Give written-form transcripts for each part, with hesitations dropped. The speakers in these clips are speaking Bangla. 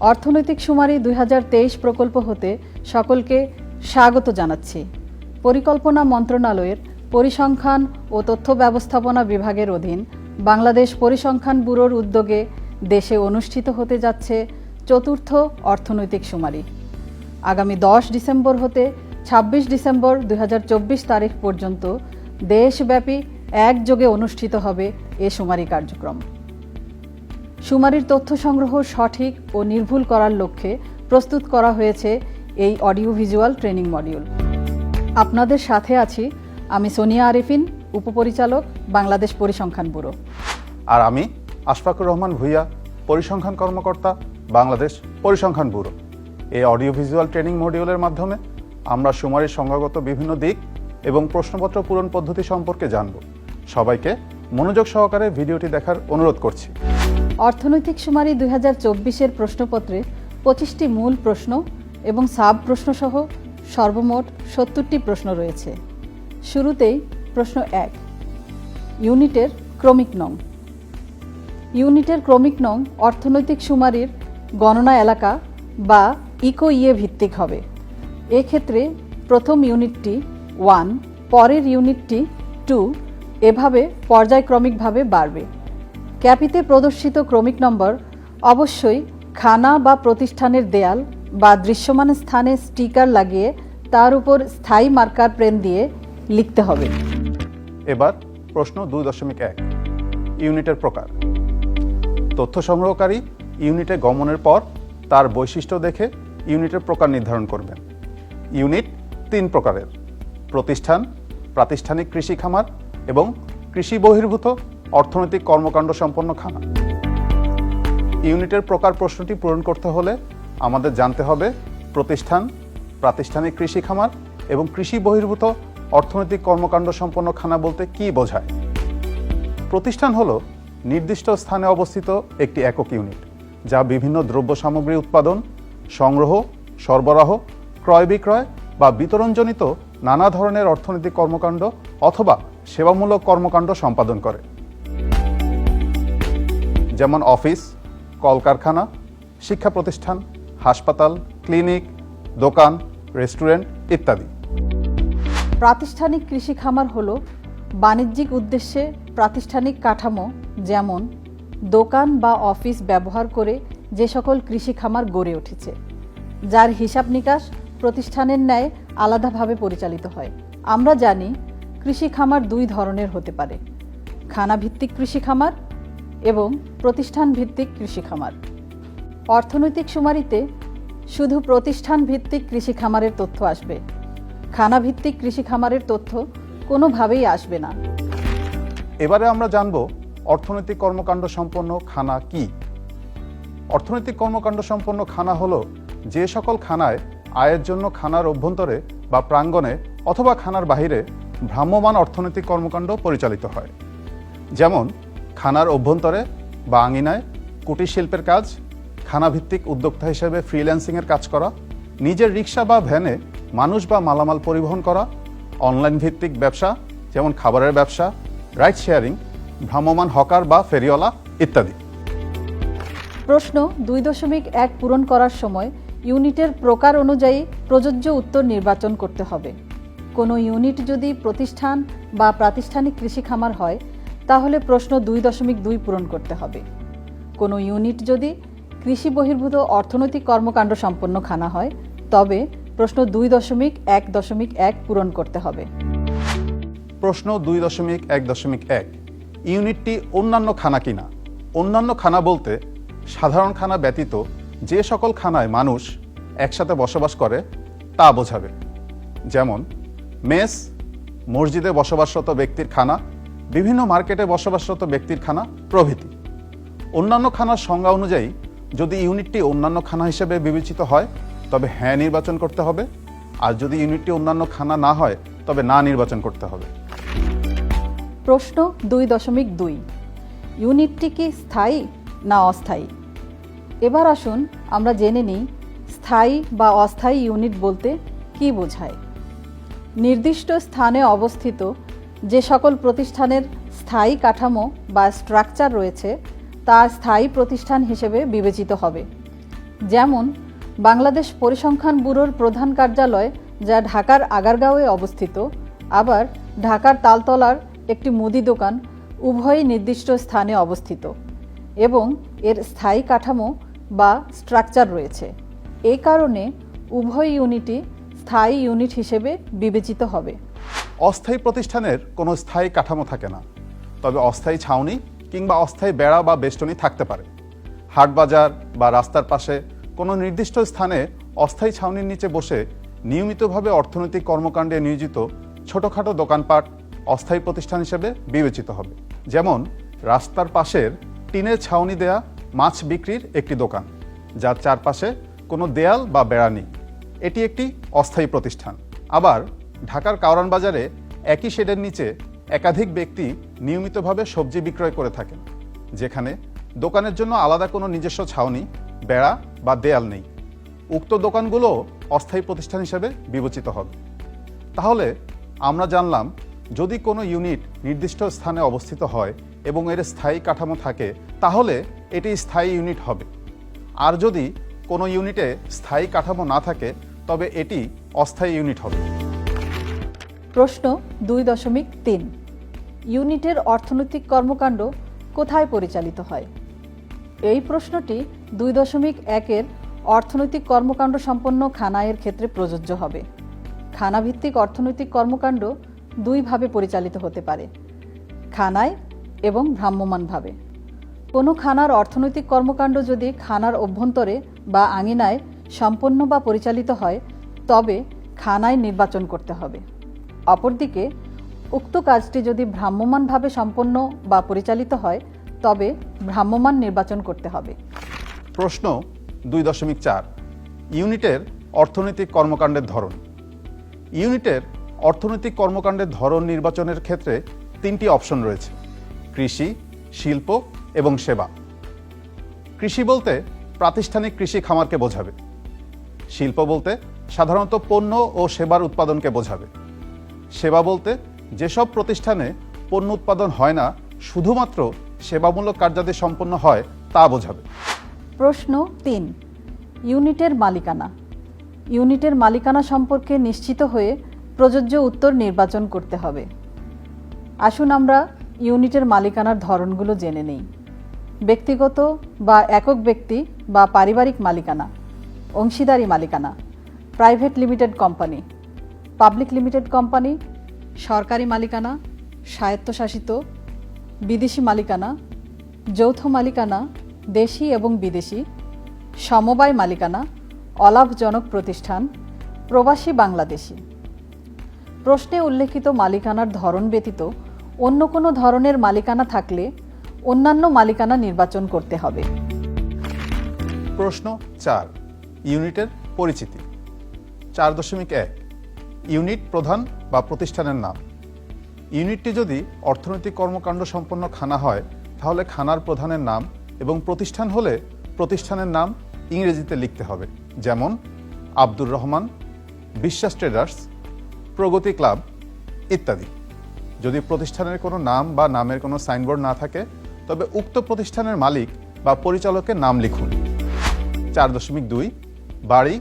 অর্থনৈতিক শুমারি 2023 প্রকল্প হতে সকলকে স্বাগত জানাচ্ছি। পরিকল্পনা মন্ত্রণালয়ের পরিসংখ্যান ও তথ্য ব্যবস্থাপনা বিভাগের অধীন বাংলাদেশ পরিসংখ্যান ব্যুরোর উদ্যোগে দেশে অনুষ্ঠিত হতে যাচ্ছে চতুর্থ অর্থনৈতিক শুমারি। আগামী 10 ডিসেম্বর হতে 26 ডিসেম্বর 2024 তারিখ পর্যন্ত দেশব্যাপী একযোগে অনুষ্ঠিত হবে এ শুমারি কার্যক্রম। শুমারির তথ্য সংগ্রহ সঠিক ও নির্ভুল করার লক্ষ্যে প্রস্তুত করা হয়েছে এই অডিও ভিজুয়াল ট্রেনিং মডিউল। আপনাদের সাথে আছি আমি সোনিয়া আরিফিন, উপপরিচালক, বাংলাদেশ পরিসংখ্যান ব্যুরো। আর আমি আশফাকুর রহমান ভূঁইয়া, পরিসংখ্যান কর্মকর্তা, বাংলাদেশ পরিসংখ্যান ব্যুরো। এই অডিও ভিজুয়াল ট্রেনিং মডিউলের মাধ্যমে আমরা শুমারির সংজ্ঞাগত বিভিন্ন দিক এবং প্রশ্নপত্র পূরণ পদ্ধতি সম্পর্কে জানব। সবাইকে মনোযোগ সহকারে ভিডিওটি দেখার অনুরোধ করছি। অর্থনৈতিক শুমারি 2024-এর প্রশ্নপত্রে 25টি মূল প্রশ্ন এবং সাব প্রশ্নসহ সর্বমোট 70টি প্রশ্ন রয়েছে। শুরুতেই প্রশ্ন 1, ইউনিটের ক্রমিক নং। ইউনিটের ক্রমিক নং অর্থনৈতিক শুমারির গণনা এলাকা বা ইকো-ইয়ে ভিত্তিক হবে। এক্ষেত্রে প্রথম ইউনিটটি 1, পরের ইউনিটটি 2, এভাবে পর্যায়ক্রমিকভাবে বাড়বে। ক্যাপিতে প্রদর্শিত ক্রমিক নম্বর অবশ্যই খানা বা প্রতিষ্ঠানের দেয়াল বা দৃশ্যমান স্থানে স্টিকার লাগিয়ে তার উপর স্থায়ী মার্কার পেন দিয়ে লিখতে হবে। এবার প্রশ্ন 2.1, ইউনিটের প্রকার। তথ্য সংগ্রহকারী ইউনিটে গমনের পর তার বৈশিষ্ট্য দেখে ইউনিটের প্রকার নির্ধারণ করবেন। ইউনিট 3 প্রকারের: প্রতিষ্ঠান, প্রাতিষ্ঠানিক কৃষি খামার এবং কৃষি বহির্ভূত অর্থনৈতিক কর্মকাণ্ড সম্পন্ন খানা। ইউনিটের প্রকার প্রশ্নটি পূরণ করতে হলে আমাদের জানতে হবে প্রতিষ্ঠান, প্রাতিষ্ঠানিক কৃষি খামার এবং কৃষি বহির্ভূত অর্থনৈতিক কর্মকাণ্ড সম্পন্ন খানা বলতে কী বোঝায়। প্রতিষ্ঠান হলো নির্দিষ্ট স্থানে অবস্থিত একটি একক ইউনিট, যা বিভিন্ন দ্রব্য সামগ্রী উৎপাদন, সংগ্রহ, সরবরাহ, ক্রয় বিক্রয় বা বিতরণজনিত নানা ধরনের অর্থনৈতিক কর্মকাণ্ড অথবা সেবামূলক কর্মকাণ্ড সম্পাদন করে, যেমন অফিস, কলকারখানা, শিক্ষা প্রতিষ্ঠান, হাসপাতাল, ক্লিনিক, দোকান, রেস্টুরেন্ট ইত্যাদি। প্রাতিষ্ঠানিক কৃষি খামার হল বাণিজ্যিক উদ্দেশ্যে প্রাতিষ্ঠানিক কাঠামো, যেমন দোকান বা অফিস ব্যবহার করে যে সকল কৃষি খামার গড়ে উঠেছে, যার হিসাব নিকাশ প্রতিষ্ঠানের ন্যায় আলাদাভাবে পরিচালিত হয়। আমরা জানি কৃষি খামার 2 ধরনের হতে পারে: খানা ভিত্তিক কৃষি খামার এবং প্রতিষ্ঠান ভিত্তিক কৃষি খামার। অর্থনৈতিক শুমারিতে শুধু প্রতিষ্ঠান ভিত্তিক কৃষি খামারের তথ্য আসবে, খানা ভিত্তিক কৃষি খামারের তথ্য কোনোভাবেই আসবে না। এবারে আমরা জানব অর্থনৈতিক কর্মকাণ্ড সম্পন্ন খানা কি। অর্থনৈতিক কর্মকাণ্ড সম্পন্ন খানা হলো যে সকল খানায় আয়ের জন্য খানার অভ্যন্তরে বা প্রাঙ্গণে অথবা খানার বাহিরে ভ্রাম্যমাণ অর্থনৈতিক কর্মকাণ্ড পরিচালিত হয়, যেমন খানার অভ্যন্তরে বা আঙিনায় কুটির শিল্পের কাজ, খানাভিত্তিক উদ্যোক্তা হিসেবে ফ্রিল্যান্সিংয়ের কাজ করা, নিজের রিক্সা বা ভ্যানে মানুষ বা মালামাল পরিবহন করা, অনলাইন ভিত্তিক ব্যবসা যেমন খাবারের ব্যবসা, রাইড শেয়ারিং, ভ্রাম্যমাণ হকার বা ফেরিওয়ালা ইত্যাদি। প্রশ্ন 2.1 পূরণ করার সময় ইউনিটের প্রকার অনুযায়ী প্রযোজ্য উত্তর নির্বাচন করতে হবে। কোনো ইউনিট যদি প্রতিষ্ঠান বা প্রাতিষ্ঠানিক কৃষি খামার হয় তাহলে প্রশ্ন 2.2 পূরণ করতে হবে। কোনো ইউনিট যদি কৃষি বহির্ভূত অর্থনৈতিক কর্মকাণ্ড সম্পন্ন খানা হয় তবে প্রশ্ন 2.1.1 পূরণ করতে হবে। প্রশ্ন 2.1.1, ইউনিটটি অন্যান্য খানা কিনা। অন্যান্য খানা বলতে সাধারণ খানা ব্যতীত যে সকল খানায় মানুষ একসাথে বসবাস করে তা বোঝাবে, যেমন মেস, মসজিদে বসবাসরত ব্যক্তির খানা, বিভিন্ন মার্কেটে বসবাসরত ব্যক্তির খানা প্রভৃতি। অন্যান্য খানার সংজ্ঞা অনুযায়ী যদি ইউনিটটি অন্যান্য খানা হিসেবে বিবেচিত হয় তবে হ্যাঁ নির্বাচন করতে হবে, আর যদি ইউনিটটি অন্যান্য খানা না হয় তবে না নির্বাচন করতে হবে। প্রশ্ন 2.2, ইউনিটটি কি স্থায়ী না অস্থায়ী? এবার আসুন আমরা জেনে নিই স্থায়ী বা অস্থায়ী ইউনিট বলতে কী বোঝায়। নির্দিষ্ট স্থানে অবস্থিত যে সকল প্রতিষ্ঠানের স্থায়ী কাঠামো বা স্ট্রাকচার রয়েছে তা স্থায়ী প্রতিষ্ঠান হিসেবে বিবেচিত হবে। যেমন বাংলাদেশ পরিসংখ্যান ব্যুরোর প্রধান কার্যালয় যা ঢাকার আগারগাঁওয়ে অবস্থিত, আবার ঢাকার তালতলার একটি মুদি দোকান উভয়ই নির্দিষ্ট স্থানে অবস্থিত এবং এর স্থায়ী কাঠামো বা স্ট্রাকচার রয়েছে। এ কারণে উভয় ইউনিটই স্থায়ী ইউনিট হিসেবে বিবেচিত হবে। অস্থায়ী প্রতিষ্ঠানের কোনো স্থায়ী কাঠামো থাকে না, তবে অস্থায়ী ছাউনি কিংবা অস্থায়ী বেড়া বা বেষ্টনী থাকতে পারে। হাটবাজার বা রাস্তার পাশে কোনো নির্দিষ্ট স্থানে অস্থায়ী ছাউনির নিচে বসে নিয়মিতভাবে অর্থনৈতিক কর্মকাণ্ডে নিয়োজিত ছোটোখাটো দোকানপাট অস্থায়ী প্রতিষ্ঠান হিসেবে বিবেচিত হবে। যেমন রাস্তার পাশের টিনের ছাউনি দেয়া মাছ বিক্রির একটি দোকান, যার চারপাশে কোনো দেয়াল বা বেড়া নেই, এটি একটি অস্থায়ী প্রতিষ্ঠান। আবার ঢাকার কাওরান বাজারে একই শেডের নিচে একাধিক ব্যক্তি নিয়মিতভাবে সবজি বিক্রয় করে থাকেন, যেখানে দোকানের জন্য আলাদা কোনো নিজস্ব ছাউনি, বেড়া বা দেয়াল নেই। উক্ত দোকানগুলো অস্থায়ী প্রতিষ্ঠান হিসেবে বিবেচিত হবে। তাহলে আমরা জানলাম, যদি কোনো ইউনিট নির্দিষ্ট স্থানে অবস্থিত হয় এবং এর স্থায়ী কাঠামো থাকে, তাহলে এটি স্থায়ী ইউনিট হবে। আর যদি কোনো ইউনিটে স্থায়ী কাঠামো না থাকে, তবে এটি অস্থায়ী ইউনিট হবে। প্রশ্ন 2.3, ইউনিটের অর্থনৈতিক কর্মকাণ্ড কোথায় পরিচালিত হয়? এই প্রশ্নটি 2.1-এর অর্থনৈতিক কর্মকাণ্ড সম্পন্ন খানায়ের ক্ষেত্রে প্রযোজ্য হবে। খানাভিত্তিক অর্থনৈতিক কর্মকাণ্ড দুইভাবে পরিচালিত হতে পারে, খানায় এবং ভ্রাম্যমাণভাবে। কোনো খানার অর্থনৈতিক কর্মকাণ্ড যদি খানার অভ্যন্তরে বা আঙিনায় সম্পন্ন বা পরিচালিত হয়, তবে খানায় নির্বাচন করতে হবে। অপরদিকে উক্ত কাজটি যদি ভ্রাম্যমাণভাবে সম্পন্ন বা পরিচালিত হয়, তবে ভ্রাম্যমাণ নির্বাচন করতে হবে। প্রশ্ন 2.4, ইউনিটের অর্থনৈতিক কর্মকাণ্ডের ধরন। ইউনিটের অর্থনৈতিক কর্মকাণ্ডের ধরন নির্বাচনের ক্ষেত্রে 3টি অপশন রয়েছে: কৃষি, শিল্প এবং সেবা। কৃষি বলতে প্রাতিষ্ঠানিক কৃষি খামারকে বোঝাবে। শিল্প বলতে সাধারণত পণ্য ও সেবার উৎপাদনকে বোঝাবে। সেবা বলতে যেসব প্রতিষ্ঠানে পণ্য উৎপাদন হয় না, শুধুমাত্র সেবামূলক কার্যাদি সম্পন্ন হয়, তা বোঝাবে। প্রশ্ন 3, ইউনিটের মালিকানা। ইউনিটের মালিকানা সম্পর্কে নিশ্চিত হয়ে প্রযোজ্য উত্তর নির্বাচন করতে হবে। আসুন আমরা ইউনিটের মালিকানার ধরনগুলো জেনে নেই। ব্যক্তিগত বা একক ব্যক্তি বা পারিবারিক মালিকানা, অংশীদারি মালিকানা, private limited company, public limited company, সরকারি মালিকানা, স্বায়ত্তশাসিত, বিদেশি মালিকানা, যৌথ মালিকানা, দেশি এবং বিদেশি, সমবায় মালিকানা, অলাভজনক প্রতিষ্ঠান, প্রবাসী বাংলাদেশি। প্রশ্নে উল্লেখিত মালিকানার ধরন ব্যতীত অন্য কোনো ধরনের মালিকানা থাকলে অন্যান্য মালিকানা নির্বাচন করতে হবে। প্রশ্ন 4, ইউনিটের পরিচিতি। 4.1, ইউনিট প্রধান বা প্রতিষ্ঠানের নাম। ইউনিটটি যদি অর্থনৈতিক কর্মকাণ্ড সম্পন্ন খানা হয়, তাহলে খানার প্রধানের নাম এবং প্রতিষ্ঠান হলে প্রতিষ্ঠানের নাম ইংরেজিতে লিখতে হবে। যেমন আব্দুর রহমান, বিশ্বাস ট্রেডার্স, প্রগতি ক্লাব ইত্যাদি। যদি প্রতিষ্ঠানের কোনো নাম বা নামের কোনো সাইনবোর্ড না থাকে, তবে উক্ত প্রতিষ্ঠানের মালিক বা পরিচালকের নাম লিখুন। 4.2, বাড়ি,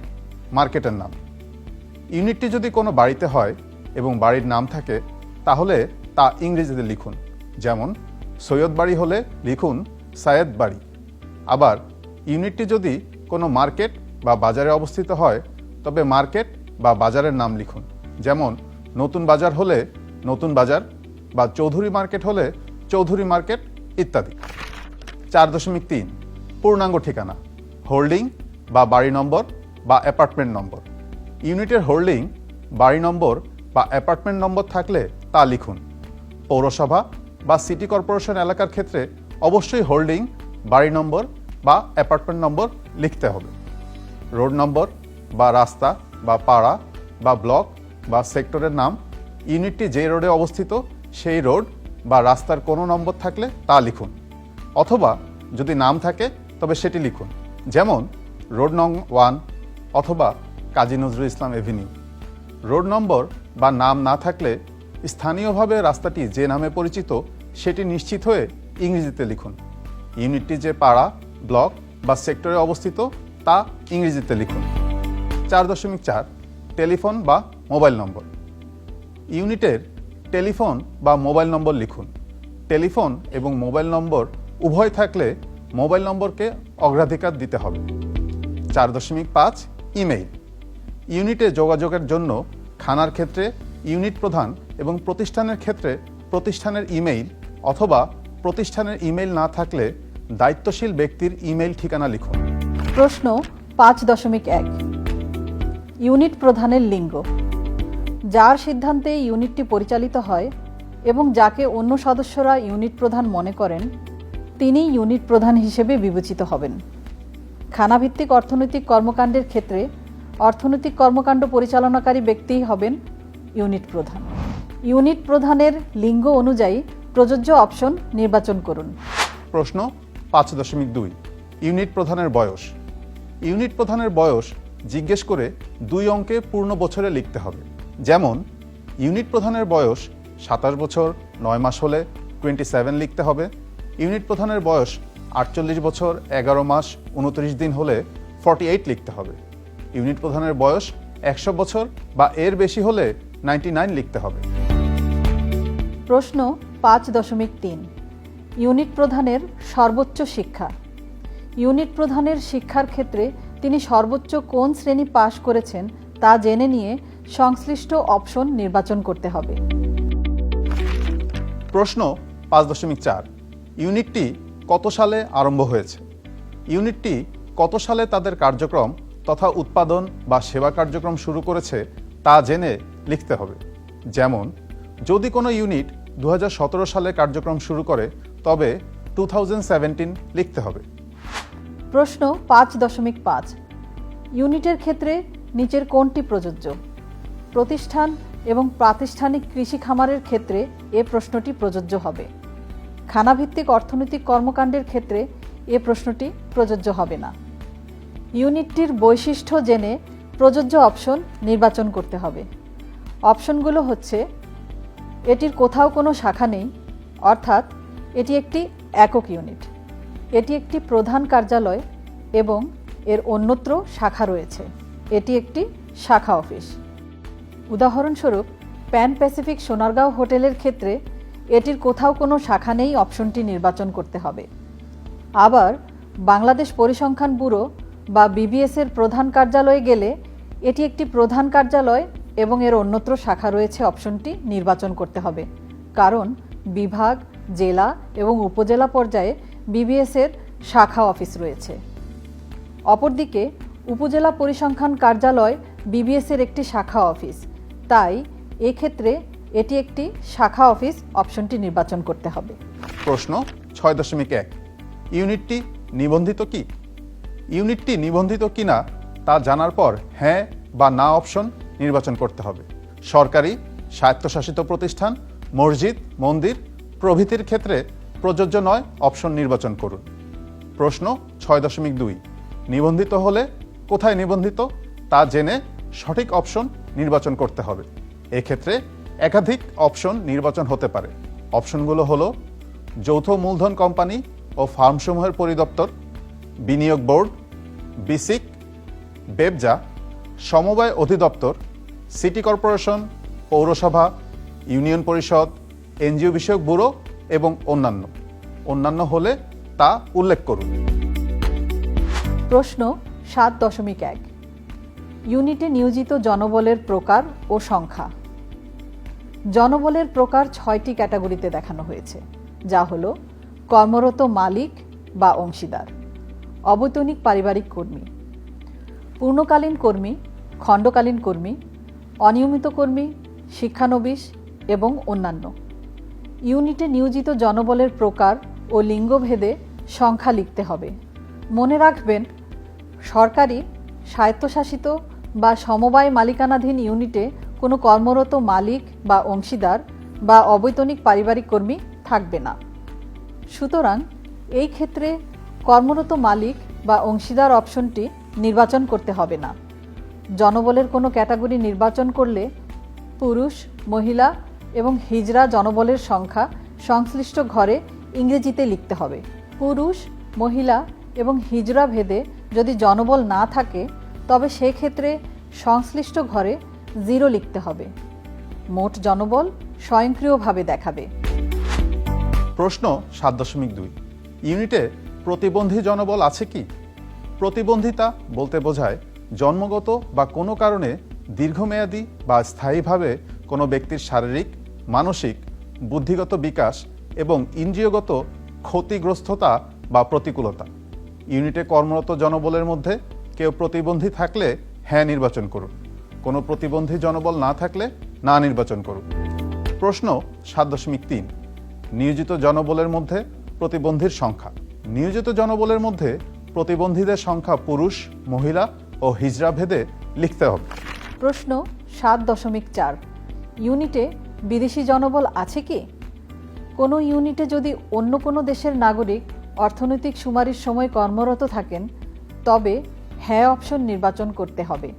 মার্কেটের নাম। ইউনিটটি যদি কোনো বাড়িতে হয় এবং বাড়ির নাম থাকে, তাহলে তা ইংরেজিতে লিখুন। যেমন সৈয়দ বাড়ি হলে লিখুন সায়েদ বাড়ি। আবার ইউনিটটি যদি কোনো মার্কেট বা বাজারে অবস্থিত হয়, তবে মার্কেট বা বাজারের নাম লিখুন। যেমন নতুন বাজার হলে নতুন বাজার বা চৌধুরী মার্কেট হলে চৌধুরী মার্কেট ইত্যাদি। 4.3, পূর্ণাঙ্গ ঠিকানা, হোল্ডিং বা বাড়ি নম্বর বা অ্যাপার্টমেন্ট নম্বর। ইউনিটের হোল্ডিং, বাড়ি নম্বর বা অ্যাপার্টমেন্ট নম্বর থাকলে তা লিখুন। পৌরসভা বা সিটি কর্পোরেশন এলাকার ক্ষেত্রে অবশ্যই হোল্ডিং, বাড়ি নম্বর বা অ্যাপার্টমেন্ট নম্বর লিখতে হবে। রোড নম্বর বা রাস্তা বা পাড়া বা ব্লক বা সেক্টরের নাম, ইউনিটটি যে রোডে অবস্থিত সেই রোড বা রাস্তার কোনো নম্বর থাকলে তা লিখুন। অথবা যদি নাম থাকে তবে সেটি লিখুন। যেমন রোড নং 1 অথবা Kazi Nazrul Islam Avenue. Road number বা নাম না থাকলে স্থানীয়ভাবে রাস্তাটি যে নামে পরিচিত সেটি নিশ্চিত হয়ে ইংরেজিতে লিখুন। ইউনিটটি যে পাড়া, ব্লক বা সেক্টরে অবস্থিত তা ইংরেজিতে লিখুন। 4.4 টেলিফোন বা মোবাইল নম্বর। ইউনিটের টেলিফোন বা মোবাইল নম্বর লিখুন। টেলিফোন এবং মোবাইল নম্বর উভয় থাকলে মোবাইল নম্বরকে অগ্রাধিকার দিতে হবে। 4.5 ইমেইল। ইউনিটে যোগাযোগের জন্য খানার ক্ষেত্রে ইউনিট প্রধান এবং প্রতিষ্ঠানের ক্ষেত্রে প্রতিষ্ঠানের ইমেইল অথবা প্রতিষ্ঠানের ইমেইল না থাকলে দায়িত্বশীল ব্যক্তির ইমেইল ঠিকানা লিখুন। প্রশ্ন 5.1 ইউনিট প্রধানের লিঙ্গ। যার সিদ্ধান্তে ইউনিটটি পরিচালিত হয় এবং যাকে অন্য সদস্যরা ইউনিট প্রধান মনে করেন তিনি ইউনিট প্রধান হিসেবে বিবেচিত হবেন। খানাভিত্তিক অর্থনৈতিক কর্মকাণ্ডের ক্ষেত্রে অর্থনৈতিক কর্মকাণ্ড পরিচালনাকারী ব্যক্তিই হবেন ইউনিট প্রধান। ইউনিট প্রধানের লিঙ্গ অনুযায়ী প্রযোজ্য অপশন নির্বাচন করুন। প্রশ্ন 5.2 ইউনিট প্রধানের বয়স। ইউনিট প্রধানের বয়স জিজ্ঞেস করে 2 অঙ্কে পূর্ণ বছরে লিখতে হবে। যেমন ইউনিট প্রধানের বয়স 27 বছর 9 মাস হলে 27 লিখতে হবে। ইউনিট প্রধানের বয়স 48 বছর 11 মাস 29 দিন হলে 48 লিখতে হবে। ইউনিট প্রধানের বয়স 100 বছর বা এর বেশি হলে 99 লিখতে হবে। প্রশ্ন 5.3 ইউনিট প্রধানের সর্বোচ্চ শিক্ষা। ইউনিট প্রধানের শিক্ষার ক্ষেত্রে তিনি সর্বোচ্চ কোন শ্রেণী পাশ করেছেন তা জেনে নিয়ে সংশ্লিষ্ট অপশন নির্বাচন করতে হবে। প্রশ্ন 5.4 ইউনিটটি কত সালে আরম্ভ হয়েছে। ইউনিটটি কত সালে তাদের কার্যক্রম তথা উৎপাদন বা সেবা কার্যক্রম শুরু করেছে তা জেনে লিখতে হবে। যেমন যদি কোনো ইউনিট 2017 সালে কার্যক্রম শুরু করে তবে 2017 লিখতে হবে। প্রশ্ন 5.5 ইউনিটের ক্ষেত্রে নিচের কোনটি প্রযোজ্য। প্রতিষ্ঠান এবং প্রাতিষ্ঠানিক কৃষি খামারের ক্ষেত্রে এ প্রশ্নটি প্রযোজ্য হবে। খানাভিত্তিক অর্থনৈতিক কর্মকাণ্ডের ক্ষেত্রে এ প্রশ্নটি প্রযোজ্য হবে না। ইউনিটটির বৈশিষ্ট্য জেনে প্রযোজ্য অপশন নির্বাচন করতে হবে। অপশনগুলো হচ্ছে এটির কোথাও কোনো শাখা নেই অর্থাৎ এটি একটি একক ইউনিট, এটি একটি প্রধান কার্যালয় এবং এর অন্যত্র শাখা রয়েছে, এটি একটি শাখা অফিস। উদাহরণস্বরূপ প্যান প্যাসিফিক সোনারগাঁও হোটেলের ক্ষেত্রে এটির কোথাও কোনো শাখা নেই অপশনটি নির্বাচন করতে হবে। আবার বাংলাদেশ পরিসংখ্যান ব্যুরো বা বিবিএস-এর প্রধান কার্যালয়ে গেলে এটি একটি প্রধান কার্যালয় এবং এর অন্যত্র শাখা রয়েছে অপশনটি নির্বাচন করতে হবে, কারণ বিভাগ, জেলা এবং উপজেলা পর্যায়ে বিবিএস-এর শাখা অফিস রয়েছে। অপরদিকে উপজেলা পরিসংখ্যান কার্যালয় বিবিএস-এর একটি শাখা অফিস, তাই এক্ষেত্রে এটি একটি শাখা অফিস অপশনটি নির্বাচন করতে হবে। প্রশ্ন 6.1 ইউনিটটি নিবন্ধিত কি। ইউনিটটি নিবন্ধিত কিনা তা জানার পর হ্যাঁ বা না অপশন নির্বাচন করতে হবে। সরকারি, স্বায়ত্তশাসিত প্রতিষ্ঠান, মসজিদ, মন্দির প্রভৃতির ক্ষেত্রে প্রযোজ্য নয় অপশন নির্বাচন করুন। প্রশ্ন 6.2 নিবন্ধিত হলে কোথায় নিবন্ধিত তা জেনে সঠিক অপশন নির্বাচন করতে হবে। এক্ষেত্রে একাধিক অপশন নির্বাচন হতে পারে। অপশনগুলো হলো যৌথ মূলধন কোম্পানি ও ফার্মসমূহের পরিদপ্তর, বিনিয়োগ বোর্ড, বিসিক, বেবজা, সমবায় অধিদপ্তর, সিটি কর্পোরেশন, পৌরসভা, ইউনিয়ন পরিষদ, এনজিও বিষয়ক ব্যুরো এবং অন্যান্য হলে তা উল্লেখ করুন। প্রশ্ন 7.1 ইউনিটে নিয়োজিত জনবলের প্রকার ও সংখ্যা। জনবলের প্রকার 6টি ক্যাটাগরিতে দেখানো হয়েছে, যা হলো কর্মরত মালিক বা অংশীদার, অবৈতনিক পারিবারিক কর্মী, পূর্ণকালীন কর্মী, খণ্ডকালীন কর্মী, অনিয়মিত কর্মী, শিক্ষানবিশ এবং অন্যান্য। ইউনিটে নিয়োজিত জনবলের প্রকার ও লিঙ্গভেদে সংখ্যা লিখতে হবে। মনে রাখবেন, সরকারি, স্বায়ত্তশাসিত বা সমবায় মালিকানাধীন ইউনিটে কোনো কর্মরত মালিক বা অংশীদার বা অবৈতনিক পারিবারিক কর্মী থাকবে না। সুতরাং এই ক্ষেত্রে কর্মরত মালিক বা অংশীদার অপশনটি নির্বাচন করতে হবে না। জনবলের কোনো ক্যাটাগরি নির্বাচন করলে পুরুষ, মহিলা এবং হিজড়া জনবলের সংখ্যা সংশ্লিষ্ট ঘরে ইংরেজিতে লিখতে হবে। পুরুষ, মহিলা এবং হিজরা ভেদে যদি জনবল না থাকে তবে সেক্ষেত্রে সংশ্লিষ্ট ঘরে 0 লিখতে হবে। মোট জনবল স্বয়ংক্রিয়ভাবে দেখাবে। প্রশ্ন 7.2 ইউনিটে প্রতিবন্ধী জনবল আছে কি? প্রতিবন্ধিতা বলতে বোঝায় জন্মগত বা কোনো কারণে দীর্ঘমেয়াদী বা স্থায়ীভাবে কোনো ব্যক্তির শারীরিক, মানসিক, বুদ্ধিগত বিকাশ এবং ইন্দ্রিয়গত ক্ষতিগ্রস্ততা বা প্রতিকূলতা। ইউনিটে কর্মরত জনবলের মধ্যে কেউ প্রতিবন্ধী থাকলে হ্যাঁ নির্বাচন করুন, কোনো প্রতিবন্ধী জনবল না থাকলে না নির্বাচন করুন। প্রশ্ন 7.3 নিয়োজিত জনবলের মধ্যে প্রতিবন্ধীর সংখ্যা। নিয়োজিত জনবলের মধ্যে প্রতিবন্ধীদের সংখ্যা পুরুষ, মহিলা ও হিজড়া ভেদে লিখতে হবে। প্রশ্ন 7.4 ইউনিটে বিদেশি জনবল আছে কি? কোনো ইউনিটে যদি অন্য কোনো দেশের নাগরিক অর্থনৈতিক শুমারির সময় কর্মরত থাকেন তবে হ্যাঁ অপশন নির্বাচন করতে হবে।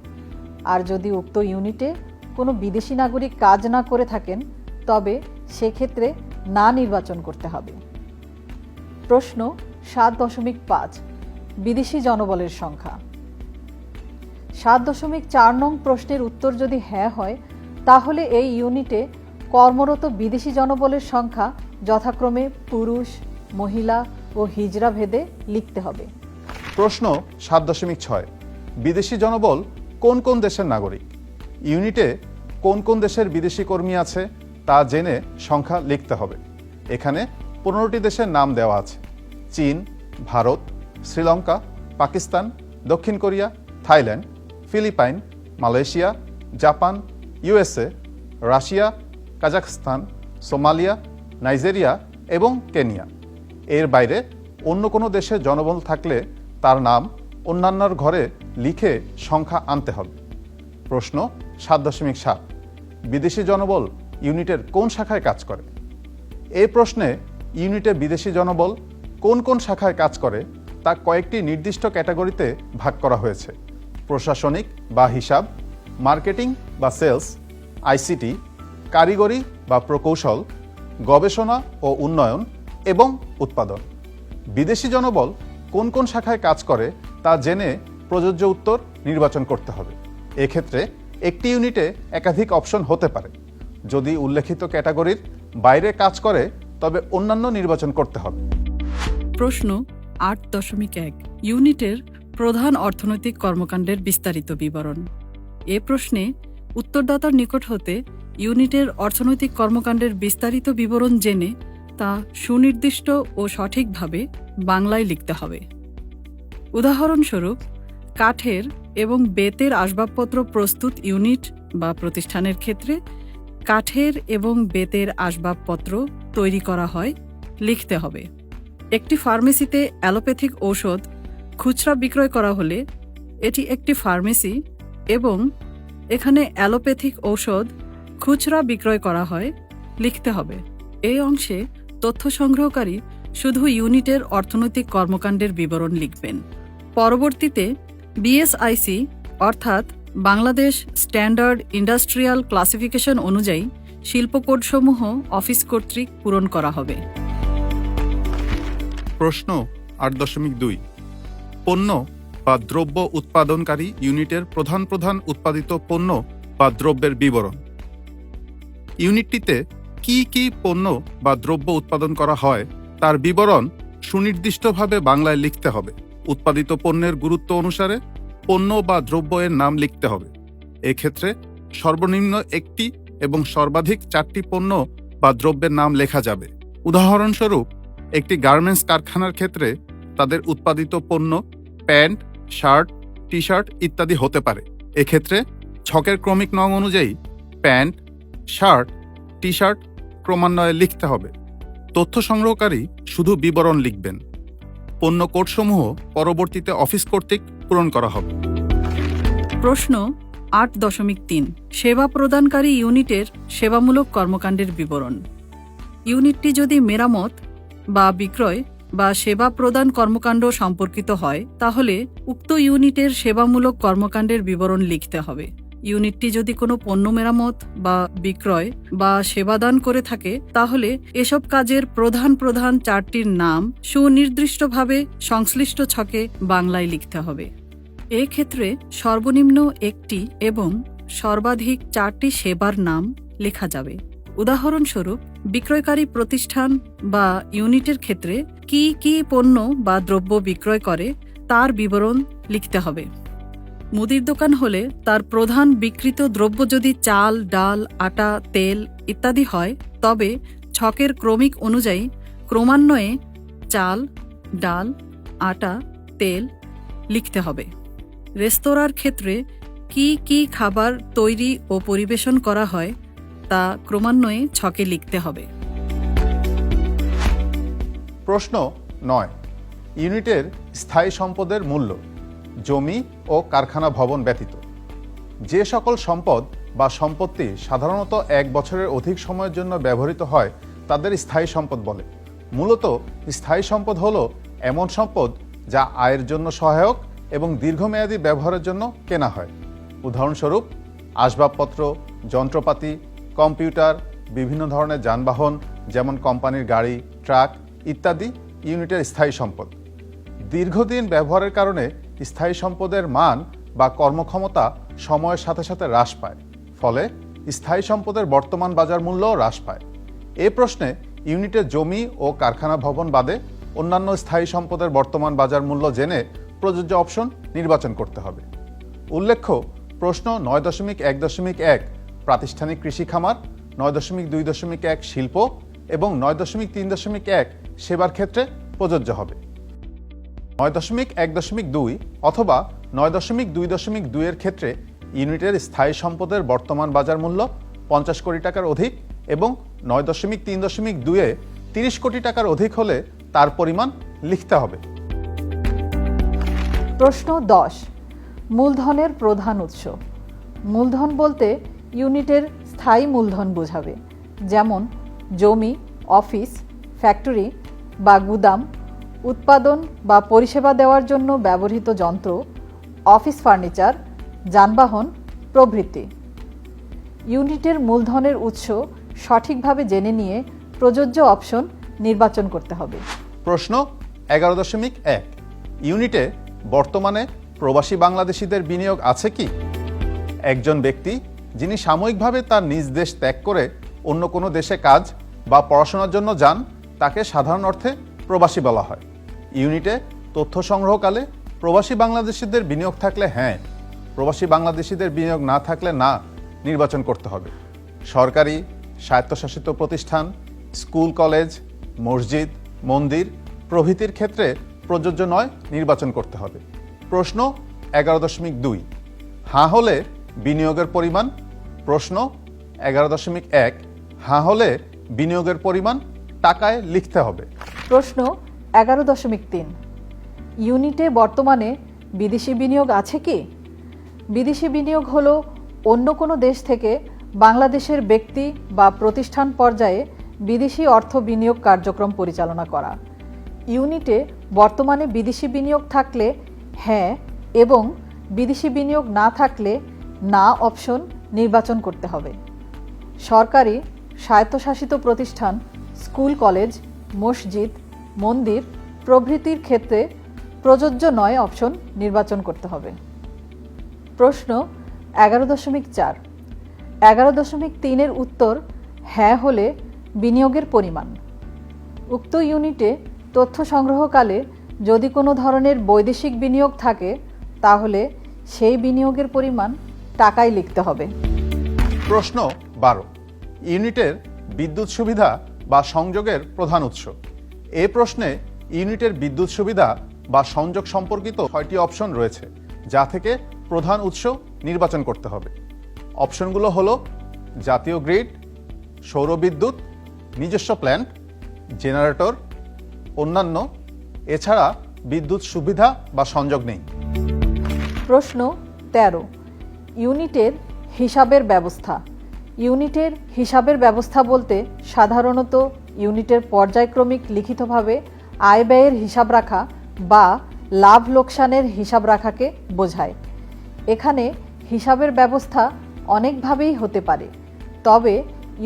আর যদি উক্ত ইউনিটে কোনো বিদেশি নাগরিক কাজ না করে থাকেন তবে সেক্ষেত্রে না নির্বাচন করতে হবে। প্রশ্ন 7.5 বিদেশি জনবলের সংখ্যা। 7.4 নং প্রশ্নের উত্তর যদি হ্যাঁ হয় তাহলে এই ইউনিটে কর্মরত বিদেশি জনবলের সংখ্যা যথাক্রমে পুরুষ, মহিলা ও হিজড়া ভেদে লিখতে হবে। প্রশ্ন 7.6 বিদেশি জনবল কোন কোন দেশের নাগরিক? ইউনিটে কোন কোন দেশের বিদেশি কর্মী আছে তা জেনে সংখ্যা লিখতে হবে। এখানে 15টি দেশের নাম দেওয়া আছে: চীন, ভারত, শ্রীলঙ্কা, পাকিস্তান, দক্ষিণ Korea, Thailand, Philippines, Malaysia, Japan, USA, Russia, Kazakhstan, Somalia, Nigeria এবং কেনিয়া। এর বাইরে অন্য কোনো দেশে জনবল থাকলে তার নাম অন্যান্যর ঘরে লিখে সংখ্যা আনতে হবে। প্রশ্ন 7.7 বিদেশি জনবল ইউনিটের কোন শাখায় কাজ করে? এই প্রশ্নে ইউনিটে বিদেশি জনবল কোন কোন শাখায় কাজ করে তা কয়েকটি নির্দিষ্ট ক্যাটাগরিতে ভাগ করা হয়েছে: প্রশাসনিক বা হিসাব, মার্কেটিং বা সেলস, আইসিটি, কারিগরি বা প্রকৌশল, গবেষণা ও উন্নয়ন এবং উৎপাদন। বিদেশি জনবল কোন কোন শাখায় কাজ করে তা জেনে প্রযোজ্য উত্তর নির্বাচন করতে হবে। এক্ষেত্রে একটি ইউনিটে একাধিক অপশন হতে পারে। যদি উল্লেখিত ক্যাটাগরির বাইরে কাজ করে তবে অন্যান্য নির্বাচন করতে হবে। প্রশ্ন 8.1 ইউনিটের প্রধান অর্থনৈতিক কর্মকাণ্ডের বিস্তারিত বিবরণ। এ প্রশ্নে উত্তরদাতার নিকট হতে ইউনিটের অর্থনৈতিক কর্মকাণ্ডের বিস্তারিত বিবরণ জেনে তা সুনির্দিষ্ট ও সঠিকভাবে বাংলায় লিখতে হবে। উদাহরণস্বরূপ, কাঠের এবং বেতের আসবাবপত্র প্রস্তুত ইউনিট বা প্রতিষ্ঠানের ক্ষেত্রে কাঠের এবং বেতের আসবাবপত্র তৈরি করা হয় লিখতে হবে। একটি ফার্মেসিতে অ্যালোপ্যাথিক ঔষধ খুচরা বিক্রয় করা হলে এটি একটি ফার্মেসি এবং এখানে অ্যালোপ্যাথিক ঔষধ খুচরা বিক্রয় করা হয় লিখতে হবে। এই অংশে তথ্য সংগ্রহকারী শুধু ইউনিটের অর্থনৈতিক কর্মকাণ্ডের বিবরণ লিখবেন। পরবর্তীতে বিএসআইসি অর্থাৎ বাংলাদেশ স্ট্যান্ডার্ড ইন্ডাস্ট্রিয়াল ক্লাসিফিকেশন অনুযায়ী শিল্পকোডসমূহ অফিস কর্তৃক পূরণ করা হবে। প্রশ্ন 8.2 পণ্য বা দ্রব্য উৎপাদনকারী ইউনিটের প্রধান প্রধান উৎপাদিত পণ্য বা দ্রব্যের বিবরণ। ইউনিটটিতে কি কি পণ্য বা দ্রব্য উৎপাদন করা হয় তার বিবরণ সুনির্দিষ্টভাবে বাংলায় লিখতে হবে। উৎপাদিত পণ্যের গুরুত্ব অনুসারে পণ্য বা দ্রব্য এর নাম লিখতে হবে। এক্ষেত্রে সর্বনিম্ন একটি এবং সর্বাধিক 4টি পণ্য বা দ্রব্যের নাম লেখা যাবে। উদাহরণস্বরূপ, একটি গার্মেন্টস কারখানার ক্ষেত্রে তাদের উৎপাদিত পণ্য প্যান্ট, শার্ট, টি শার্ট ইত্যাদি হতে পারে। এক্ষেত্রে ছকের ক্রমিক নং অনুযায়ী প্যান্ট, শার্ট, টি শার্ট ক্রমান্বয়ে লিখতে হবে। তথ্য সংগ্রহকারী শুধু বিবরণ লিখবেন। পণ্য কোডসমূহ পরবর্তীতে অফিস কর্তৃক পূরণ করা হবে। প্রশ্ন 8.3 সেবা প্রদানকারী ইউনিটের সেবামূলক কর্মকাণ্ডের বিবরণ। ইউনিটটি যদি মেরামত বা বিক্রয় বা সেবা প্রদান কর্মকাণ্ড সম্পর্কিত হয় তাহলে উক্ত ইউনিটের সেবামূলক কর্মকাণ্ডের বিবরণ লিখতে হবে। ইউনিটটি যদি কোনো পণ্য মেরামত বা বিক্রয় বা সেবাদান করে থাকে তাহলে এসব কাজের প্রধান প্রধান চারটির নাম সুনির্দিষ্টভাবে সংশ্লিষ্ট ছকে বাংলায় লিখতে হবে। এক্ষেত্রে সর্বনিম্ন একটি এবং সর্বাধিক চারটি সেবার নাম লেখা যাবে। উদাহরণস্বরূপ, বিক্রয়কারী প্রতিষ্ঠান বা ইউনিটের ক্ষেত্রে কি কি পণ্য বা দ্রব্য বিক্রয় করে তার বিবরণ লিখতে হবে। মুদির দোকান হলে তার প্রধান বিক্রিত দ্রব্য যদি চাল, ডাল, আটা, তেল ইত্যাদি হয় তবে ছকের ক্রমিক অনুযায়ী ক্রমান্বয়ে চাল, ডাল, আটা, তেল লিখতে হবে। রেস্তোরাঁর ক্ষেত্রে কি কি খাবার তৈরি ও পরিবেশন করা হয় তা ক্রমান্বয়ে ছকে লিখতে হবে। প্রশ্ন 9, ইউনিটের স্থায়ী সম্পদের মূল্য জমি ও কারখানা ভবন ব্যতীত। যে সকল সম্পদ বা সম্পত্তি সাধারণত 1 বছরের অধিক সময়ের জন্য ব্যবহৃত হয় তাদের স্থায়ী সম্পদ বলে। মূলত স্থায়ী সম্পদ হলো এমন সম্পদ যা আয়ের জন্য সহায়ক এবং দীর্ঘমেয়াদী ব্যবহারের জন্য কেনা হয়। উদাহরণস্বরূপ, আসবাবপত্র, যন্ত্রপাতি, কম্পিউটার, বিভিন্ন ধরনের যানবাহন যেমন কোম্পানির গাড়ি, ট্রাক ইত্যাদি ইউনিটের স্থায়ী সম্পদ। দীর্ঘদিন ব্যবহারের কারণে স্থায়ী সম্পদের মান বা কর্মক্ষমতা সময়ের সাথে সাথে হ্রাস পায়, ফলে স্থায়ী সম্পদের বর্তমান বাজার মূল্যও হ্রাস পায়। এ প্রশ্নে ইউনিটের জমি ও কারখানা ভবন বাদে অন্যান্য স্থায়ী সম্পদের বর্তমান বাজার মূল্য জেনে প্রযোজ্য অপশন নির্বাচন করতে হবে। উল্লেখ্য, প্রশ্ন 9.1.1 প্রাতিষ্ঠানিক কৃষি খামার, 9.2.1 শিল্প এবং 9.3.1 সেবার ক্ষেত্রে প্রযোজ্য হবে। 9.1.2 অথবা 9.2.2 এর ক্ষেত্রে ইউনিটের স্থায়ী সম্পদের বর্তমান বাজার মূল্য 50 কোটি টাকার অধিক এবং 9.3.2 এ 30 কোটি টাকার অধিক হলে তার পরিমাণ লিখতে হবে। প্রশ্ন 10, মূলধনের প্রধান উৎস। মূলধন বলতে ইউনিটের স্থায়ী মূলধন বোঝাবে, যেমন জমি, অফিস, ফ্যাক্টরি বা গুদাম, উৎপাদন বা পরিষেবা দেওয়ার জন্য ব্যবহৃত যন্ত্র, অফিস ফার্নিচার, যানবাহন প্রভৃতি। ইউনিটের মূলধনের উৎস সঠিকভাবে জেনে নিয়ে প্রযোজ্য অপশন নির্বাচন করতে হবে। প্রশ্ন 11.1, ইউনিটে বর্তমানে প্রবাসী বাংলাদেশিদের বিনিয়োগ আছে কি? একজন ব্যক্তি যিনি সাময়িকভাবে তার নিজ দেশ ত্যাগ করে অন্য কোনো দেশে কাজ বা পড়াশোনার জন্য যান তাকে সাধারণ অর্থে প্রবাসী বলা হয়। ইউনিটে তথ্য সংগ্রহকালে প্রবাসী বাংলাদেশিদের বিনিয়োগ থাকলে হ্যাঁ, প্রবাসী বাংলাদেশিদের বিনিয়োগ না থাকলে না নির্বাচন করতে হবে। সরকারি, স্বায়ত্তশাসিত প্রতিষ্ঠান, স্কুল, কলেজ, মসজিদ, মন্দির প্রভৃতির ক্ষেত্রে প্রযোজ্য নয় নির্বাচন করতে হবে। প্রশ্ন 11.2, হ্যাঁ হলে বিনিয়োগের পরিমাণ। প্রশ্ন 11.1, হ্যাঁ হলে বিনিয়োগের পরিমাণ টাকায় লিখতে হবে। প্রশ্ন 11.3, ইউনিটে বর্তমানে বিদেশি বিনিয়োগ আছে কি? বিদেশি বিনিয়োগ হলো অন্য কোনো দেশ থেকে বাংলাদেশের ব্যক্তি বা প্রতিষ্ঠান পর্যায়ে বিদেশি অর্থ বিনিয়োগ কার্যক্রম পরিচালনা করা। ইউনিটে বর্তমানে বিদেশি বিনিয়োগ থাকলে হ্যাঁ এবং বিদেশি বিনিয়োগ না থাকলে না অপশন নির্বাচন করতে হবে। সরকারি, স্বায়ত্তশাসিত প্রতিষ্ঠান, স্কুল, কলেজ, মসজিদ, মন্দির প্রভৃতির ক্ষেত্রে প্রযোজ্য নয় অপশন নির্বাচন করতে হবে। প্রশ্ন 11.4, 11.3 এর উত্তর হ্যাঁ হলে বিনিয়োগের পরিমাণ। উক্ত ইউনিটে তথ্য সংগ্রহকালে যদি কোনো ধরনের বৈদেশিক বিনিয়োগ থাকে তাহলে সেই বিনিয়োগের পরিমাণ টাকায় লিখতে হবে। প্রশ্ন 12, ইউনিটের বিদ্যুৎ সুবিধা বা সংযোগের প্রধান উৎস। এই প্রশ্নে ইউনিটের বিদ্যুৎ সুবিধা বা সংযোগ সম্পর্কিত 6টি অপশন রয়েছে, যা থেকে প্রধান উৎস নির্বাচন করতে হবে। অপশনগুলো হলো জাতীয় গ্রিড, সৌরবিদ্যুৎ, নিজস্ব প্ল্যান্ট, জেনারেটর, অন্যান্য। এছাড়া বিদ্যুৎ সুবিধা বা সংযোগ নেই। প্রশ্ন 13, ইউনিটের হিসাবের ব্যবস্থা। ইউনিটের হিসাবের ব্যবস্থা বলতে সাধারণত ইউনিটের পর্যায়ক্রমিক লিখিতভাবে আয় ব্যয়ের হিসাব রাখা বা লাভ লোকসানের হিসাব রাখাকে বোঝায়। এখানে হিসাবের ব্যবস্থা অনেকভাবেই হতে পারে, তবে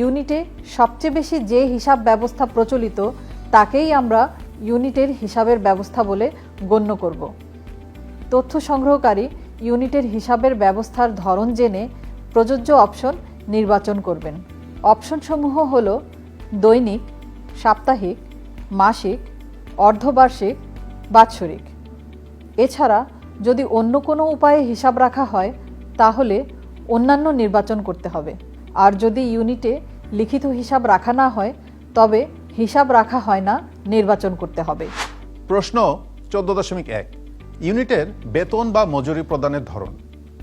ইউনিটে সবচেয়ে বেশি যে হিসাব ব্যবস্থা প্রচলিত তাকেই আমরা ইউনিটের হিসাবের ব্যবস্থা বলে গণ্য করব। তথ্য সংগ্রহকারী ইউনিটের হিসাবের ব্যবস্থার ধরন জেনে প্রযোজ্য অপশন নির্বাচন করবেন। অপশনসমূহ হল দৈনিক, সাপ্তাহিক, মাসিক, অর্ধবার্ষিক, বাৎসরিক। এছাড়া যদি অন্য কোনো উপায়ে হিসাব রাখা হয় তাহলে অন্যান্য নির্বাচন করতে হবে, আর যদি ইউনিটে লিখিত হিসাব রাখা না হয় তবে হিসাব রাখা হয় না নির্বাচন করতে হবে। প্রশ্ন 14.1 ইউনিটের বেতন বা মজুরি প্রদানের ধরন।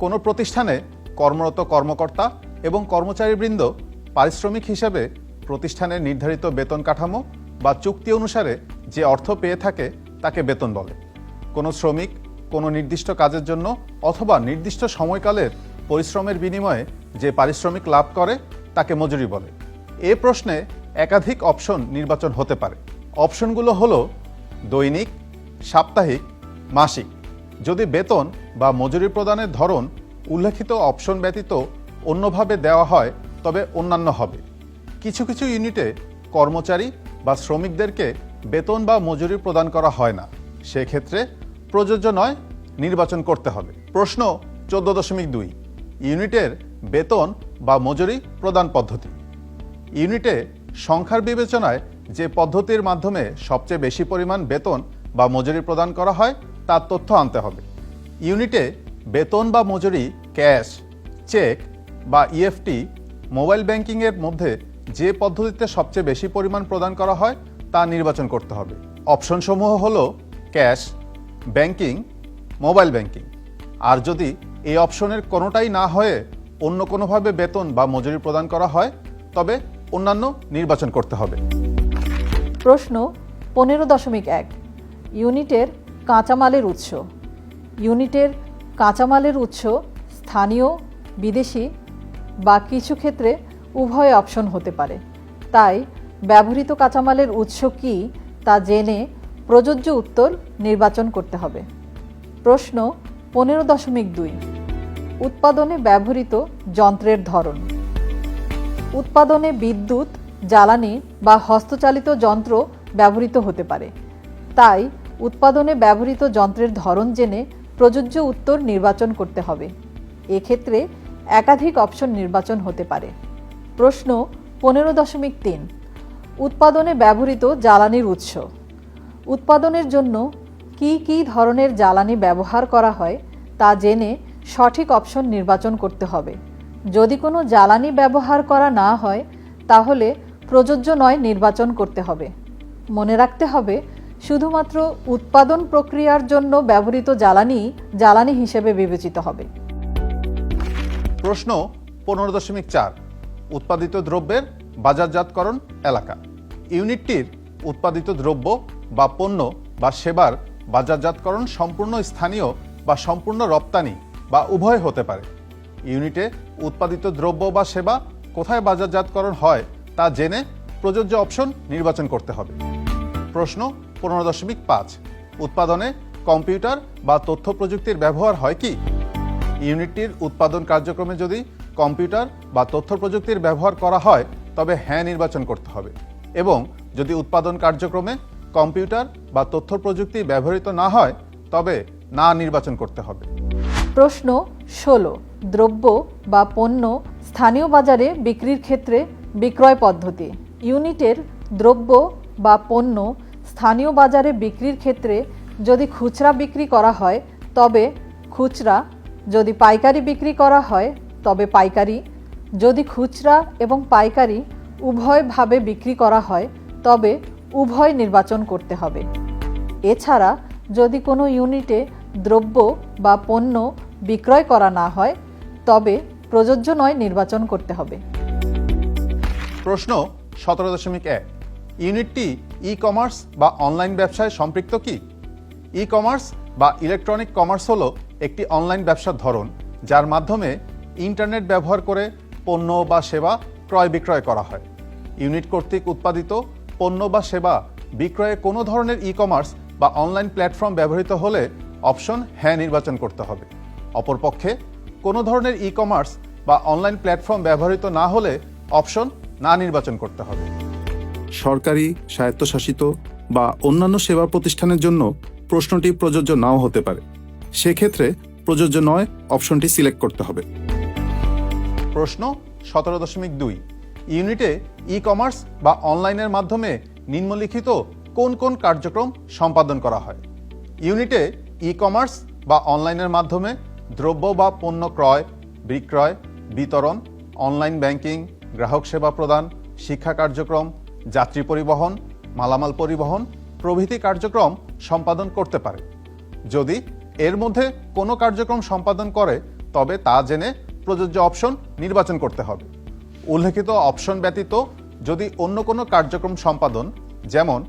কোনো প্রতিষ্ঠানে কর্মরত কর্মকর্তা এবং কর্মচারীবৃন্দ পারিশ্রমিক হিসাবে প্রতিষ্ঠানের নির্ধারিত বেতন কাঠামো বা চুক্তি অনুসারে যে অর্থ পেয়ে থাকে তাকে বেতন বলে। কোনো শ্রমিক কোনো নির্দিষ্ট কাজের জন্য অথবা নির্দিষ্ট সময়কালের পরিশ্রমের বিনিময়ে যে পারিশ্রমিক লাভ করে তাকে মজুরি বলে। এ প্রশ্নে একাধিক অপশন নির্বাচন হতে পারে। অপশনগুলো হলো দৈনিক, সাপ্তাহিক, মাসিক। যদি বেতন বা মজুরি প্রদানের ধরন উল্লেখিত অপশন ব্যতীত অন্যভাবে দেওয়া হয় তবে অন্যান্য হবে। কিছু কিছু ইউনিটে কর্মচারী বা শ্রমিকদেরকে বেতন বা মজুরি প্রদান করা হয় না, সেক্ষেত্রে প্রযোজ্য নয়, নির্বাচন করতে হবে। প্রশ্ন 14.2 ইউনিটের বেতন বা মজুরি প্রদান পদ্ধতি। ইউনিটে সংখ্যার বিবেচনায় যে পদ্ধতির মাধ্যমে সবচেয়ে বেশি পরিমাণ বেতন বা মজুরি প্রদান করা হয় তার তথ্য আনতে হবে। ইউনিটে বেতন বা মজুরি ক্যাশ, চেক বা ইএফটি, মোবাইল ব্যাংকিংয়ের মধ্যে যে পদ্ধতিতে সবচেয়ে বেশি পরিমাণ প্রদান করা হয় তা নির্বাচন করতে হবে। অপশনসমূহ হলো ক্যাশ, ব্যাংকিং, মোবাইল ব্যাংকিং। আর যদি এই অপশনের কোনোটাই না হয়ে অন্য কোনোভাবে বেতন বা মজুরি প্রদান করা হয় তবে অন্যান্য নির্বাচন করতে হবে। প্রশ্ন 15.1 ইউনিটের কাঁচামালের উৎস। ইউনিটের কাঁচামালের উৎস স্থানীয়, বিদেশি বা কিছু ক্ষেত্রে উভয় অপশন হতে পারে। তাই ব্যবহৃত কাঁচামালের উৎস কী তা জেনে প্রযোজ্য উত্তর নির্বাচন করতে হবে। প্রশ্ন 15.2 উৎপাদনে ব্যবহৃত যন্ত্রের ধরন। উৎপাদনে বিদ্যুৎ, জ্বালানি বা হস্তচালিত যন্ত্র ব্যবহৃত হতে পারে। তাই উৎপাদনে ব্যবহৃত যন্ত্রের ধরন জেনে প্রযোজ্য উত্তর নির্বাচন করতে হবে। এক্ষেত্রে একাধিক অপশন নির্বাচন হতে পারে। প্রশ্ন 15.3 উৎপাদনে ব্যবহৃত জ্বালানির উৎস। উৎপাদনের জন্য কি কি ধরনের জ্বালানি ব্যবহার করা হয় তা জেনে সঠিক অপশন নির্বাচন করতে হবে। যদি কোনো জ্বালানি ব্যবহার করা না হয় তাহলে প্রযোজ্য নয় নির্বাচন করতে হবে। মনে রাখতে হবে শুধুমাত্র উৎপাদন প্রক্রিয়ার জন্য ব্যবহৃত জ্বালানি হিসেবে বিবেচিত হবে। প্রশ্ন 15.4 উৎপাদিত দ্রব্যের বাজারজাতকরণ এলাকা। ইউনিটটির উৎপাদিত দ্রব্য বা পণ্য বা সেবার বাজারজাতকরণ সম্পূর্ণ স্থানীয় বা সম্পূর্ণ রপ্তানি বা উভয় হতে পারে। ইউনিটে উৎপাদিত দ্রব্য বা সেবা কোথায় বাজারজাতকরণ হয় তা জেনে প্রযোজ্য অপশন নির্বাচন করতে হবে। প্রশ্ন 15.5 উৎপাদনে কম্পিউটার বা তথ্য প্রযুক্তির ব্যবহার হয় কি? ইউনিটটির উৎপাদন কার্যক্রমে যদি কম্পিউটার বা তথ্য প্রযুক্তির ব্যবহার করা হয় তবে হ্যাঁ নির্বাচন করতে হবে, এবং যদি উৎপাদন কার্যক্রমে কম্পিউটার বা তথ্য প্রযুক্তি ব্যবহৃত না হয় তবে না নির্বাচন করতে হবে। প্রশ্ন 16 দ্রব্য বা পণ্য স্থানীয় বাজারে বিক্রির ক্ষেত্রে বিক্রয় পদ্ধতি। ইউনিটের দ্রব্য বা পণ্য স্থানীয় বাজারে বিক্রির ক্ষেত্রে যদি খুচরা বিক্রি করা হয় তবে খুচরা, যদি পাইকারি বিক্রি করা হয় তবে পাইকারি, যদি খুচরা এবং পাইকারি উভয়ভাবে বিক্রি করা হয় তবে উভয় নির্বাচন করতে হবে। এছাড়া যদি কোনো ইউনিটে দ্রব্য বা পণ্য বিক্রয় করা না হয় তবে প্রযোজ্য নয় নির্বাচন করতে হবে। প্রশ্ন 17.1 ইউনিটটি ই কমার্স বা অনলাইন ব্যবসায় সম্পৃক্ত কি? ই কমার্স বা ইলেকট্রনিক কমার্স হলো একটি অনলাইন ব্যবসার ধরন যার মাধ্যমে ইন্টারনেট ব্যবহার করে পণ্য বা সেবা ক্রয় বিক্রয় করা হয়। ইউনিট কর্তৃক উৎপাদিত পণ্য বা সেবা বিক্রয়ে কোনো ধরনের ই কমার্স বা অনলাইন প্ল্যাটফর্ম ব্যবহৃত হলে অপশন হ্যাঁ নির্বাচন করতে হবে। অপরপক্ষে কোনো ধরনের ই কমার্স বা অনলাইন প্ল্যাটফর্ম ব্যবহৃত না হলে অপশন না নির্বাচন করতে হবে। সরকারি, স্বায়ত্তশাসিত বা অন্যান্য সেবা প্রতিষ্ঠানের জন্য প্রশ্নটি প্রযোজ্য নাও হতে পারে। সেক্ষেত্রে প্রযোজ্য নয় অপশনটি সিলেক্ট করতে হবে। প্রশ্ন 17.2 ইউনিটে ই কমার্স বা অনলাইনের মাধ্যমে নিম্নলিখিত কোন কোন কার্যক্রম সম্পাদন করা হয়? ইউনিটে ই কমার্স বা অনলাইনের মাধ্যমে দ্রব্য বা পণ্য ক্রয়, বিক্রয়, বিতরণ, অনলাইন ব্যাংকিং, গ্রাহক সেবা প্রদান, শিক্ষা কার্যক্রম, যাত্রী পরিবহন, মালামাল পরিবহন প্রভৃতি কার্যক্রম সম্পাদন করতে পারে। যদি এর মধ্যে কোনো কার্যক্রম সম্পাদন করে তবে তা জেনে প্রযোজ্য অপশন নির্বাচন করতে হবে। উল্লেখিত অপশন ব্যতীত যদি অন্য কোনো কার্যক্রম সম্পাদন যেমন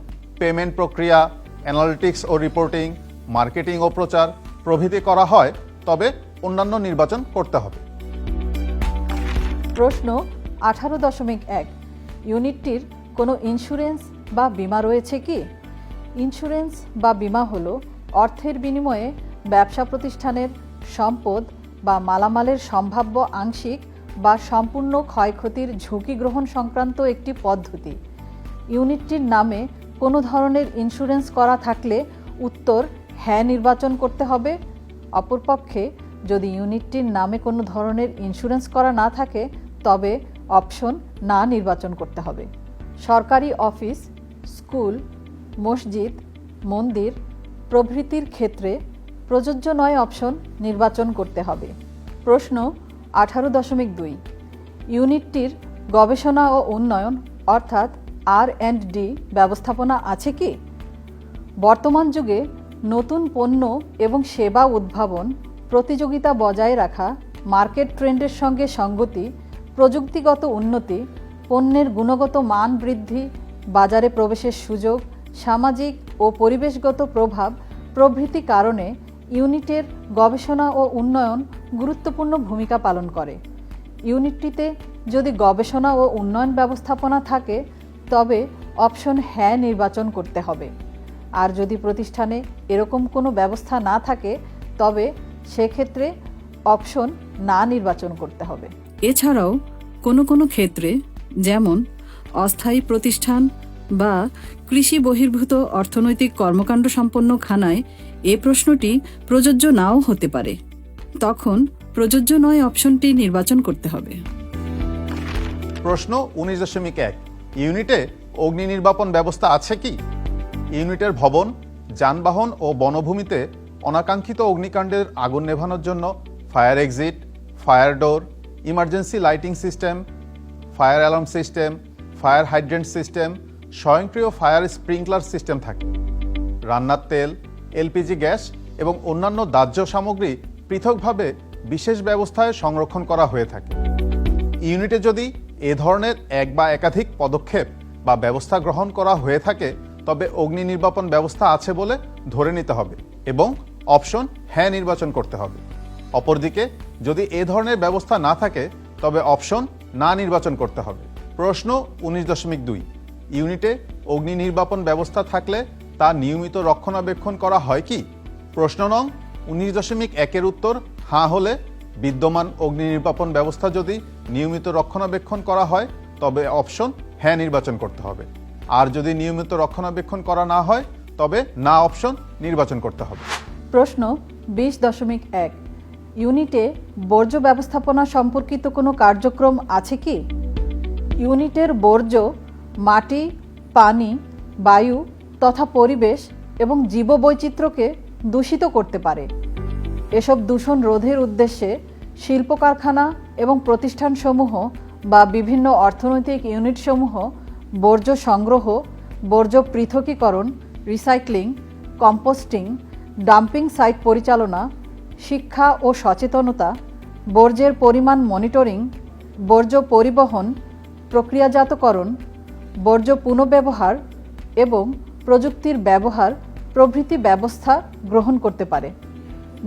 পেমেন্ট প্রক্রিয়া, অ্যানালিটিক্স ও রিপোর্টিং, মার্কেটিং ও প্রচার প্রভৃতি করা হয় তবে অন্যান্য নির্বাচন করতে হবে। প্রশ্ন 18.1 ইউনিটটির কোনো ইন্স্যুরেন্স বা বীমা রয়েছে কি? ইন্স্যুরেন্স বা বীমা হলো অর্থের বিনিময়ে ব্যবসা প্রতিষ্ঠানের সম্পদ বা মালামালের সম্ভাব্য আংশিক বা সম্পূর্ণ ক্ষয়ক্ষতির ঝুঁকি গ্রহণ সংক্রান্ত একটি পদ্ধতি। ইউনিটটির নামে কোনো ধরনের ইন্স্যুরেন্স করা থাকলে উত্তর হ্যাঁ নির্বাচন করতে হবে। অপরপক্ষে যদি ইউনিটটির নামে কোনো ধরনের ইন্স্যুরেন্স করা না থাকে তবে অপশন না নির্বাচন করতে হবে। সরকারি অফিস, স্কুল, মসজিদ, মন্দির প্রভৃতির ক্ষেত্রে প্রযোজ্য নয় অপশন নির্বাচন করতে হবে। প্রশ্ন 18.2 ইউনিটটির গবেষণা ও উন্নয়ন অর্থাৎ R&D ব্যবস্থাপনা আছে কি? বর্তমান যুগে নতুন পণ্য এবং সেবা উদ্ভাবন, প্রতিযোগিতা বজায় রাখা, মার্কেট ট্রেন্ডের সঙ্গে সঙ্গতি, প্রযুক্তিগত উন্নতি, পণ্যের গুণগত মান বৃদ্ধি, বাজারে প্রবেশের সুযোগ, সামাজিক ও পরিবেশগত প্রভাব প্রভৃতি কারণে ইউনিটের গবেষণা ও উন্নয়ন গুরুত্বপূর্ণ ভূমিকা পালন করে। ইউনিটটিতে যদি গবেষণা ও উন্নয়ন ব্যবস্থাপনা থাকে তবে অপশন হ্যাঁ নির্বাচন করতে হবে। আর যদি প্রতিষ্ঠানে এরকম কোনো ব্যবস্থা না থাকে তবে সেক্ষেত্রে অপশন না নির্বাচন করতে হবে। এছাড়াও কোনো কোনো ক্ষেত্রে যেমন অস্থায়ী প্রতিষ্ঠান বা কৃষি বহির্ভূত অর্থনৈতিক কর্মকাণ্ড সম্পন্ন খানায় এ প্রশ্নটি প্রযোজ্য নাও হতে পারে। তখন প্রযোজ্য নয় অপশনটি নির্বাচন করতে হবে। প্রশ্ন 19.1 ইউনিটে অগ্নি নির্বাপন ব্যবস্থা আছে কি? ইউনিটের ভবন, যানবাহন ও বনভূমিতে অনাকাঙ্ক্ষিত অগ্নিকাণ্ডের আগুন নেভানোর জন্য ফায়ার এক্সিট, ফায়ার ডোর, emergency lighting system, fire alarm system, fire hydrant system, স্বয়ংক্রিয় ফায়ার স্প্রিংকলার সিস্টেম থাকে। রান্নার তেল, এলপিজি গ্যাস এবং অন্যান্য দাহ্য সামগ্রী পৃথকভাবে বিশেষ ব্যবস্থায় সংরক্ষণ করা হয়ে থাকে। ইউনিটে যদি এ ধরনের এক বা একাধিক পদক্ষেপ বা ব্যবস্থা গ্রহণ করা হয়ে থাকে তবে অগ্নি নির্বাপন ব্যবস্থা আছে বলে ধরে নিতে হবে এবং অপশন হ্যাঁ নির্বাচন করতে হবে। অপরদিকে যদি এ ধরনের ব্যবস্থা না থাকে তবে অপশন না নির্বাচন করতে হবে। প্রশ্ন 19.2 ইউনিটে অগ্নি নির্বাপন ব্যবস্থা থাকলে তা নিয়মিত রক্ষণাবেক্ষণ করা হয় কি? প্রশ্ন নং 19.1 উত্তর হ্যাঁ হলে বিদ্যমান অগ্নি নির্বাপন ব্যবস্থা যদি নিয়মিত রক্ষণাবেক্ষণ করা হয় তবে অপশন হ্যাঁ নির্বাচন করতে হবে। আর যদি নিয়মিত রক্ষণাবেক্ষণ করা না হয় তবে না অপশন নির্বাচন করতে হবে। প্রশ্ন 20.1 ইউনিটে বর্জ্য ব্যবস্থাপনা সম্পর্কিত কোনো কার্যক্রম আছে কি? ইউনিটের বর্জ্য মাটি, পানি, বায়ু তথা পরিবেশ এবং জীববৈচিত্র্যকে দূষিত করতে পারে। এসব দূষণ রোধের উদ্দেশ্যে শিল্প কারখানা এবং প্রতিষ্ঠানসমূহ বা বিভিন্ন অর্থনৈতিক ইউনিটসমূহ বর্জ্য সংগ্রহ, বর্জ্য পৃথকীকরণ, রিসাইক্লিং, কম্পোস্টিং, ডাম্পিং সাইট পরিচালনা, শিক্ষা ও সচেতনতা, বর্জ্যের পরিমাণ মনিটরিং, বর্জ্য পরিবহন, প্রক্রিয়াজাতকরণ, বর্জ্য পুনঃব্যবহার এবং প্রযুক্তির ব্যবহার প্রভৃতি ব্যবস্থা গ্রহণ করতে পারে।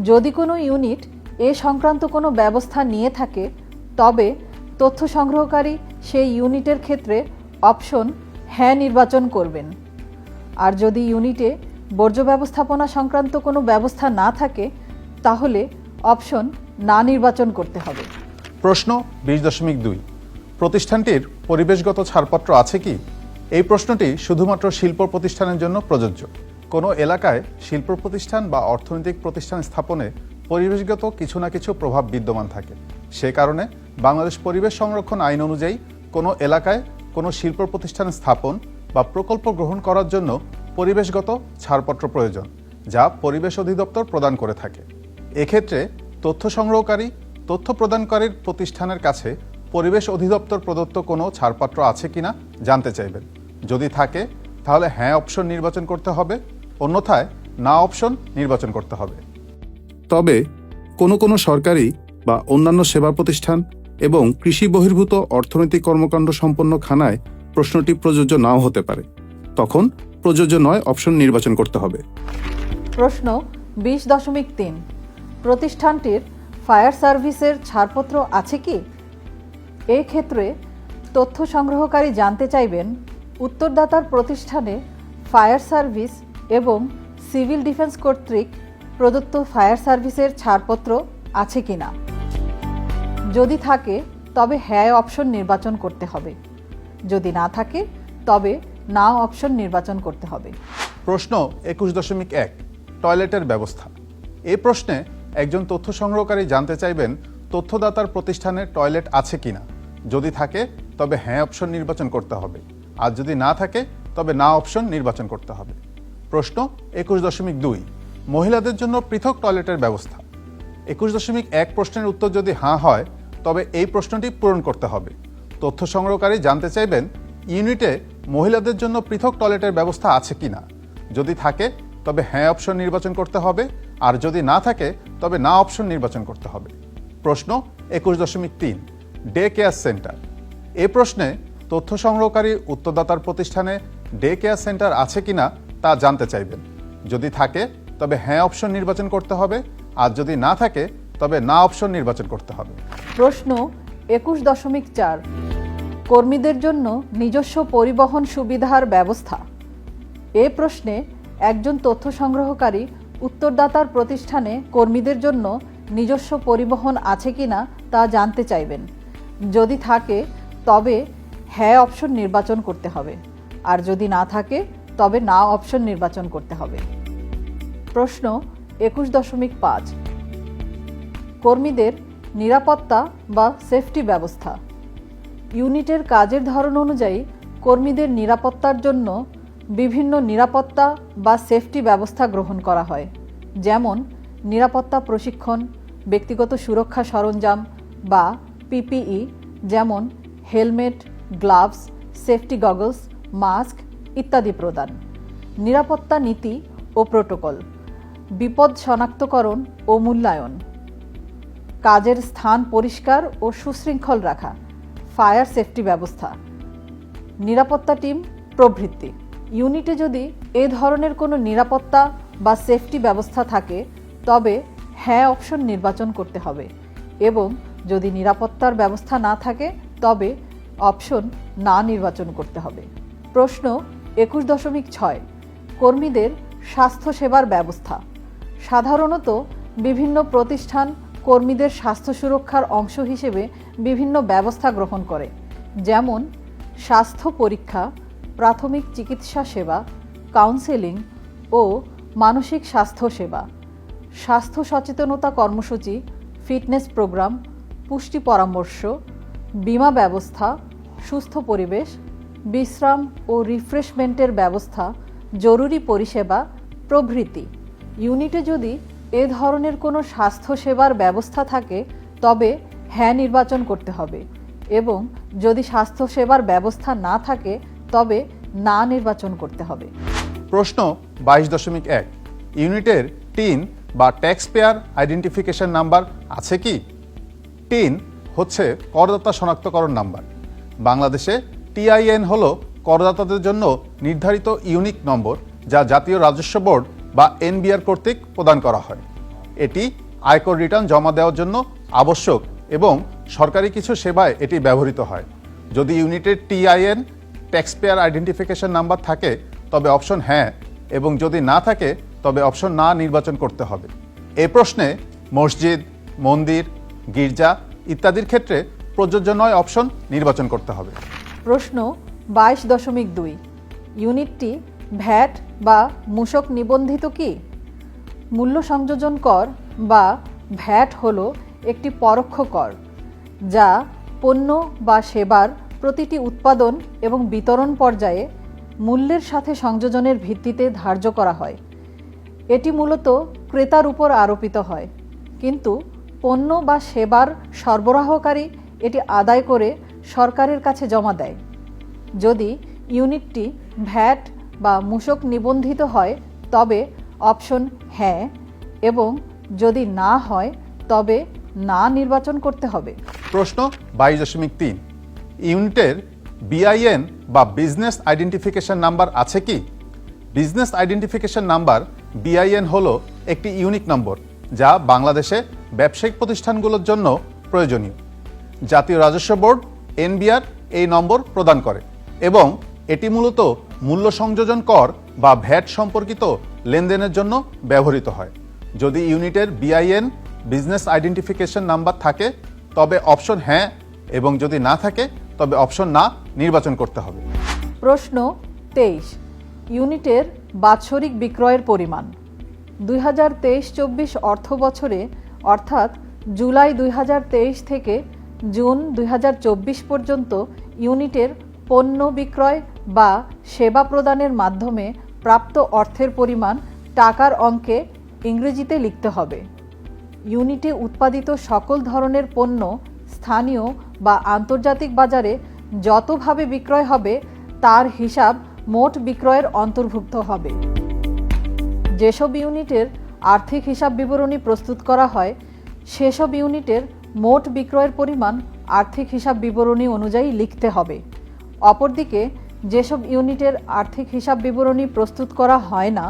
যদি কোনো ইউনিট এ সংক্রান্ত কোনো ব্যবস্থা নিয়ে থাকে তবে তথ্য সংগ্রহকারী সেই ইউনিটের ক্ষেত্রে অপশন হ্যাঁ নির্বাচন করবেন। আর যদি ইউনিটে বর্জ্য ব্যবস্থাপনা সংক্রান্ত কোনো ব্যবস্থা না থাকে তাহলে অপশন না নির্বাচন করতে হবে। প্রশ্ন 20.2 প্রতিষ্ঠানটির পরিবেশগত ছাড়পত্র আছে কি? এই প্রশ্নটি শুধুমাত্র শিল্প প্রতিষ্ঠানের জন্য প্রযোজ্য। কোনো এলাকায় শিল্প প্রতিষ্ঠান বা অর্থনৈতিক প্রতিষ্ঠান স্থাপনে পরিবেশগত কিছু না কিছু প্রভাব বিদ্যমান থাকে। সে কারণে বাংলাদেশ পরিবেশ সংরক্ষণ আইন অনুযায়ী কোনো এলাকায় কোনো শিল্প প্রতিষ্ঠান স্থাপন বা প্রকল্প গ্রহণ করার জন্য পরিবেশগত ছাড়পত্র প্রয়োজন, যা পরিবেশ অধিদপ্তর প্রদান করে থাকে। এক্ষেত্রে তথ্য সংগ্রহকারী তথ্য প্রদানকারীর প্রতিষ্ঠানের কাছে পরিবেশ অধিদপ্তর প্রদত্ত কোনো ছাড়পত্র আছে কিনা জানতে চাইবেন। যদি থাকে তাহলে হ্যাঁ অপশন নির্বাচন করতে হবে, অন্যথায় না অপশন নির্বাচন করতে হবে। তবে কোনো কোনো সরকারি বা অন্যান্য সেবা প্রতিষ্ঠান এবং কৃষি বহির্ভূত অর্থনৈতিক কর্মকাণ্ড সম্পন্ন খানায় প্রশ্নটি প্রযোজ্য নাও হতে পারে। তখন প্রযোজ্য নয় অপশন নির্বাচন করতে হবে। প্রশ্ন 20.3 প্রতিষ্ঠানটির ফায়ার সার্ভিসের ছাড়পত্র আছে কি? এই ক্ষেত্রে তথ্য সংগ্রহকারী জানতে চাইবেন উত্তরদাতার প্রতিষ্ঠানে ফায়ার সার্ভিস এবং সিভিল ডিফেন্স কর্তৃক প্রদত্ত ফায়ার সার্ভিসের ছাড়পত্র আছে কিনা। যদি থাকে তবে হ্যাঁ অপশন নির্বাচন করতে হবে, যদি না থাকে তবে না অপশন নির্বাচন করতে হবে। প্রশ্ন 21.1 টয়লেটের ব্যবস্থা। এই প্রশ্নে একজন তথ্য সংগ্রহকারী জানতে চাইবেন তথ্যদাতার প্রতিষ্ঠানে টয়লেট আছে কিনা। যদি থাকে তবে হ্যাঁ অপশন নির্বাচন করতে হবে, আর যদি না থাকে তবে না অপশন নির্বাচন করতে হবে। প্রশ্ন 21.2 মহিলাদের জন্য পৃথক টয়লেটের ব্যবস্থা। 21.1 প্রশ্নের উত্তর যদি হ্যাঁ হয় তবে এই প্রশ্নটি পূরণ করতে হবে। তথ্য সংগ্রহকারী জানতে চাইবেন ইউনিটে মহিলাদের জন্য পৃথক টয়লেটের ব্যবস্থা আছে কিনা। যদি থাকে তবে হ্যাঁ অপশন নির্বাচন করতে হবে, আর যদি না থাকে তবে না অপশন নির্বাচন করতে হবে। প্রশ্ন 21.3 ডে কেয়ার সেন্টার। এই প্রশ্নে তথ্য সংগ্রহকারী উত্তরদাতার প্রতিষ্ঠানে ডে কেয়ার সেন্টার আছে কিনা তা জানতে চাইবেন। যদি থাকে তবে হ্যাঁ অপশন নির্বাচন করতে হবে, আর যদি না থাকে তবে না অপশন নির্বাচন করতে হবে। প্রশ্ন 21.4 কর্মীদের জন্য নিজস্ব পরিবহন সুবিধার ব্যবস্থা। এ প্রশ্নে একজন তথ্য সংগ্রহকারী উত্তরদাতার প্রতিষ্ঠানে কর্মীদের জন্য নিজস্ব পরিবহন আছে কিনা তা জানতে চাইবেন। যদি থাকে তবে হ্যাঁ অপশন নির্বাচন করতে হবে, আর যদি না থাকে তবে না অপশন নির্বাচন করতে হবে। প্রশ্ন 21.5 কর্মীদের নিরাপত্তা বা সেফটি ব্যবস্থা। ইউনিটের কাজের ধরন অনুযায়ী কর্মীদের নিরাপত্তার জন্য বিভিন্ন নিরাপত্তা বা সেফটি ব্যবস্থা গ্রহণ করা হয়, যেমন নিরাপত্তা প্রশিক্ষণ, ব্যক্তিগত সুরক্ষা সরঞ্জাম বা পিপিই যেমন helmet, gloves, safety goggles, mask ইত্যাদি প্রদান। নিরাপত্তা নীতি ও প্রোটোকল, বিপদ শনাক্তকরণ ও মূল্যায়ন, কাজের স্থান পরিষ্কার ও সুশৃঙ্খল রাখা, ফায়ার সেফটি ব্যবস্থা, নিরাপত্তা টিম প্রভৃতি। ইউনিটে যদি এ ধরনের কোনো নিরাপত্তা বা সেফটি ব্যবস্থা থাকে তবে হ্যাঁ অপশন নির্বাচন করতে হবে, এবং যদি নিরাপত্তার ব্যবস্থা না থাকে তবে অপশন না নির্বাচন করতে হবে। প্রশ্ন 21.6 কর্মীদের স্বাস্থ্যসেবার ব্যবস্থা। সাধারণত বিভিন্ন প্রতিষ্ঠান কর্মীদের স্বাস্থ্য সুরক্ষার অংশ হিসেবে বিভিন্ন ব্যবস্থা গ্রহণ করে, যেমন স্বাস্থ্য পরীক্ষা, প্রাথমিক চিকিৎসা সেবা, কাউন্সেলিং ও মানসিক স্বাস্থ্য সেবা, স্বাস্থ্য সচেতনতা কর্মসূচি, ফিটনেস প্রোগ্রাম, পুষ্টি পরামর্শ, বীমা ব্যবস্থা, সুস্থ পরিবেশ, বিশ্রাম ও রিফ্রেশমেন্টের ব্যবস্থা, জরুরি পরিষেবা প্রভৃতি। ইউনিটে যদি এ ধরনের কোনো স্বাস্থ্যসেবার ব্যবস্থা থাকে তবে হ্যাঁ নির্বাচন করতে হবে, এবং যদি স্বাস্থ্যসেবার ব্যবস্থা না থাকে তবে না নির্বাচন করতে হবে। প্রশ্ন 22.1 ইউনিটের টিন বা ট্যাক্স পেয়ার আইডেন্টিফিকেশন নাম্বার আছে কি? টিন হচ্ছে করদাতা শনাক্তকরণ নাম্বার। বাংলাদেশে টিআইএন হলো করদাতাদের জন্য নির্ধারিত ইউনিক নম্বর, যা জাতীয় রাজস্ব বোর্ড বা এনবিআর কর্তৃক প্রদান করা হয়। এটি আয়কর রিটার্ন জমা দেওয়ার জন্য আবশ্যক এবং সরকারি কিছু সেবায় এটি ব্যবহৃত হয়। যদি ইউনিটের TIN tax payer identification number থাকে তবে অপশন হ্যাঁ, এবং যদি না থাকে তবে অপশন না নির্বাচন করতে হবে। এই প্রশ্নে মসজিদ, মন্দির, গির্জা ইত্যাদির ক্ষেত্রে প্রযোজ্য নয় অপশন নির্বাচন করতে হবে। প্রশ্ন 22.2 ইউনিটটি ভ্যাট বা মূসক নিবন্ধিত কি? মূল্য সংযোজন কর বা ভ্যাট হল একটি পরোক্ষ কর যা পণ্য বা সেবার প্রতিটি উৎপাদন এবং বিতরণ পর্যায়ে মূল্যের সাথে সংযোজনের ভিত্তিতে ধার্য করা হয়। এটি মূলত ক্রেতার উপর আরোপিত হয়, কিন্তু পণ্য বা সেবার সরবরাহকারী এটি আদায় করে সরকারের কাছে জমা দেয়। যদি ইউনিটটি ভ্যাট বা মূসক নিবন্ধিত হয় তবে অপশন হ্যাঁ, এবং যদি না হয় তবে না নির্বাচন করতে হবে। প্রশ্ন 22.3 ইউনিটের বিআইএন বা বিজনেস আইডেন্টিফিকেশন নাম্বার আছে কি? বিজনেস আইডেন্টিফিকেশন নাম্বার বিআইএন হলো একটি ইউনিক নম্বর যা বাংলাদেশে ব্যবসায়িক প্রতিষ্ঠানগুলোর জন্য প্রয়োজনীয়। জাতীয় রাজস্ব বোর্ড এনবিআর এই নম্বর প্রদান করে এবং এটি মূলত মূল্য সংযোজন কর বা ভ্যাট সম্পর্কিত লেনদেনের জন্য ব্যবহৃত হয়। যদি ইউনিটের বিআইএন বিজনেস আইডেন্টিফিকেশন নাম্বার থাকে তবে অপশন হ্যাঁ, এবং যদি না থাকে তবে অপশন না নির্বাচন করতে হবে। প্রশ্ন 23 ইউনিটের বাৎসরিক বিক্রয়ের পরিমাণ। 2023-24 অর্থ বছরে অর্থাৎ জুলাই 2023 থেকে জুন 2024 পর্যন্ত ইউনিটের পণ্য বিক্রয় বা সেবা প্রদানের মাধ্যমে প্রাপ্ত অর্থের পরিমাণ টাকার অঙ্কে ইংরেজিতে লিখতে হবে। ইউনিটে উৎপাদিত সকল ধরনের পণ্য স্থানীয় বা আন্তর্জাতিক বাজারে যতভাবে বিক্রয় হবে তার হিসাব মোট বিক্রয়ের অন্তর্ভুক্ত হবে। যেসব ইউনিটের আর্থিক হিসাব বিবরণী প্রস্তুত করা হয় সেসব ইউনিটের মোট বিক্রয়ের পরিমাণ আর্থিক হিসাব বিবরণী অনুযায়ী লিখতে হবে। অপরদিকে যেসব ইউনিটের আর্থিক হিসাব বিবরণী প্রস্তুত করা হয় না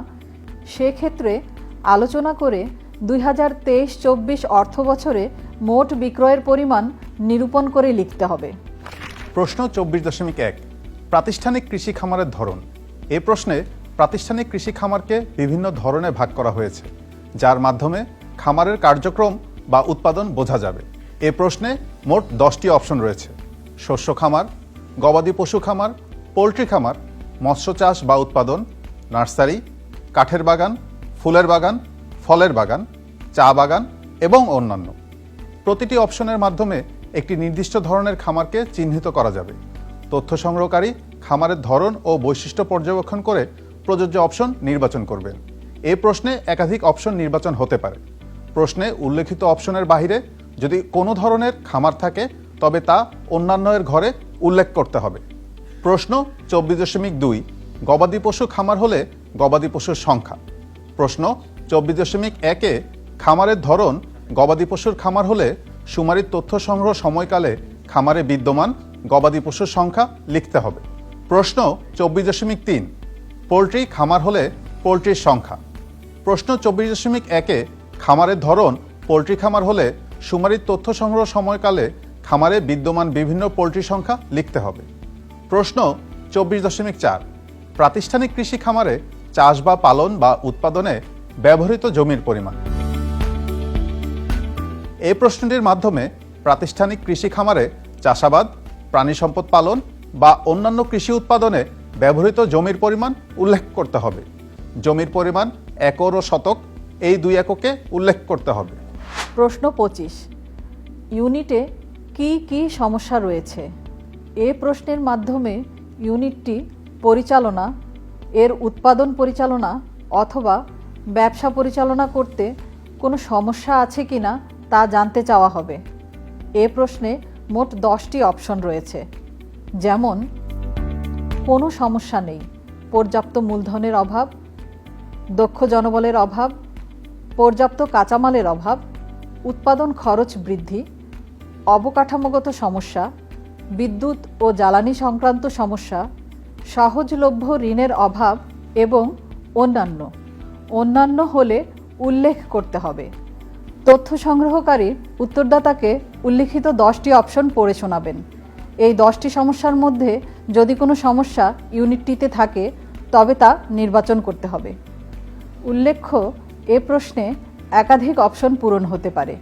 সেক্ষেত্রে আলোচনা করে 2023-24 অর্থ বছরে মোট বিক্রয়ের পরিমাণ নিরূপণ করে লিখতে হবে। প্রশ্ন 24.1 প্রাতিষ্ঠানিক কৃষি খামারের ধরন। এই প্রশ্নে প্রাতিষ্ঠানিক কৃষি খামারকে বিভিন্ন ধরনে ভাগ করা হয়েছে যার মাধ্যমে খামারের কার্যক্রম বা উৎপাদন বোঝা যাবে। এ প্রশ্নে মোট 10টি অপশন রয়েছে: শস্য খামার, গবাদি পশু খামার, পোলট্রি খামার, মৎস্য চাষ বা উৎপাদন, নার্সারি, কাঠের বাগান, ফুলের বাগান, ফলের বাগান, চা বাগান এবং অন্যান্য। প্রতিটি অপশনের মাধ্যমে একটি নির্দিষ্ট ধরনের খামারকে চিহ্নিত করা যাবে। তথ্য সংগ্রহকারী খামারের ধরন ও বৈশিষ্ট্য পর্যবেক্ষণ করে প্রযোজ্য অপশন নির্বাচন করবেন। এই প্রশ্নে একাধিক অপশন নির্বাচন হতে পারে। প্রশ্নে উল্লেখিত অপশনের বাইরে যদি কোনো ধরনের খামার থাকে তবে তা অন্যান্যের ঘরে উল্লেখ করতে হবে। প্রশ্ন 24.2 গবাদি পশু খামার হলে গবাদি পশুর সংখ্যা। প্রশ্ন 24.1 খামারের ধরন গবাদি পশুর খামার হলে শুমারির তথ্য সংগ্রহ সময়কালে খামারে বিদ্যমান গবাদি পশুর সংখ্যা লিখতে হবে। প্রশ্ন 24.3 পোলট্রি খামার হলে পোলট্রির সংখ্যা। প্রশ্ন 24.1 খামারের ধরন পোলট্রি খামার হলে শুমারির তথ্য সংগ্রহ সময়কালে খামারে বিদ্যমান বিভিন্ন পোলট্রি সংখ্যা লিখতে হবে। প্রশ্ন 24.4 প্রাতিষ্ঠানিক কৃষি খামারে চাষ বা পালন বা উৎপাদনে ব্যবহৃত জমির পরিমাণ। এই প্রশ্নটির মাধ্যমে প্রাতিষ্ঠানিক কৃষি খামারে চাষাবাদ, প্রাণী সম্পদ পালন বা অন্যান্য কৃষি উৎপাদনে ব্যবহৃত জমির পরিমাণ উল্লেখ করতে হবে। জমির পরিমাণ একর ও শতক এই দুই এককে উল্লেখ করতে হবে। প্রশ্ন 25 ইউনিটে কি কি সমস্যা রয়েছে? এ প্রশ্নের মাধ্যমে ইউনিটটি পরিচালনা, এর উৎপাদন পরিচালনা অথবা ব্যবসা পরিচালনা করতে কোনো সমস্যা আছে কিনা তা জানতে চাওয়া হবে। এ প্রশ্নে মোট 10টি অপশন রয়েছে, যেমন কোনো সমস্যা নেই, পর্যাপ্ত মূলধনের অভাব, দক্ষ জনবলের অভাব, পর্যাপ্ত কাঁচামালের অভাব, উৎপাদন খরচ বৃদ্ধি, অবকাঠামোগত সমস্যা, বিদ্যুৎ ও জ্বালানি সংক্রান্ত সমস্যা, সহজলভ্য ঋণের অভাব এবং অন্যান্য। অন্যান্য হলে উল্লেখ করতে হবে। তথ্য সংগ্রহকারী উত্তরদাতাকে উল্লিখিত 10টি অপশন পড়ে শোনাবেন। এই 10টি সমস্যার মধ্যে যদি কোনো সমস্যা ইউনিটটিতে থাকে তবে তা নির্বাচন করতে হবে। উল্লেখ্য, এ প্রশ্নে একাধিক অপশন পূরণ হতে পারে।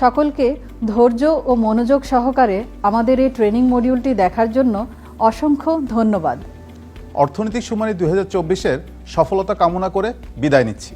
সকলকে ধৈর্য ও মনোযোগ সহকারে আমাদের এই ট্রেনিং মডিউলটি দেখার জন্য অসংখ্য ধন্যবাদ। অর্থনৈতিক শুমারি 2024-এর সফলতা কামনা করে বিদায় নিচ্ছি।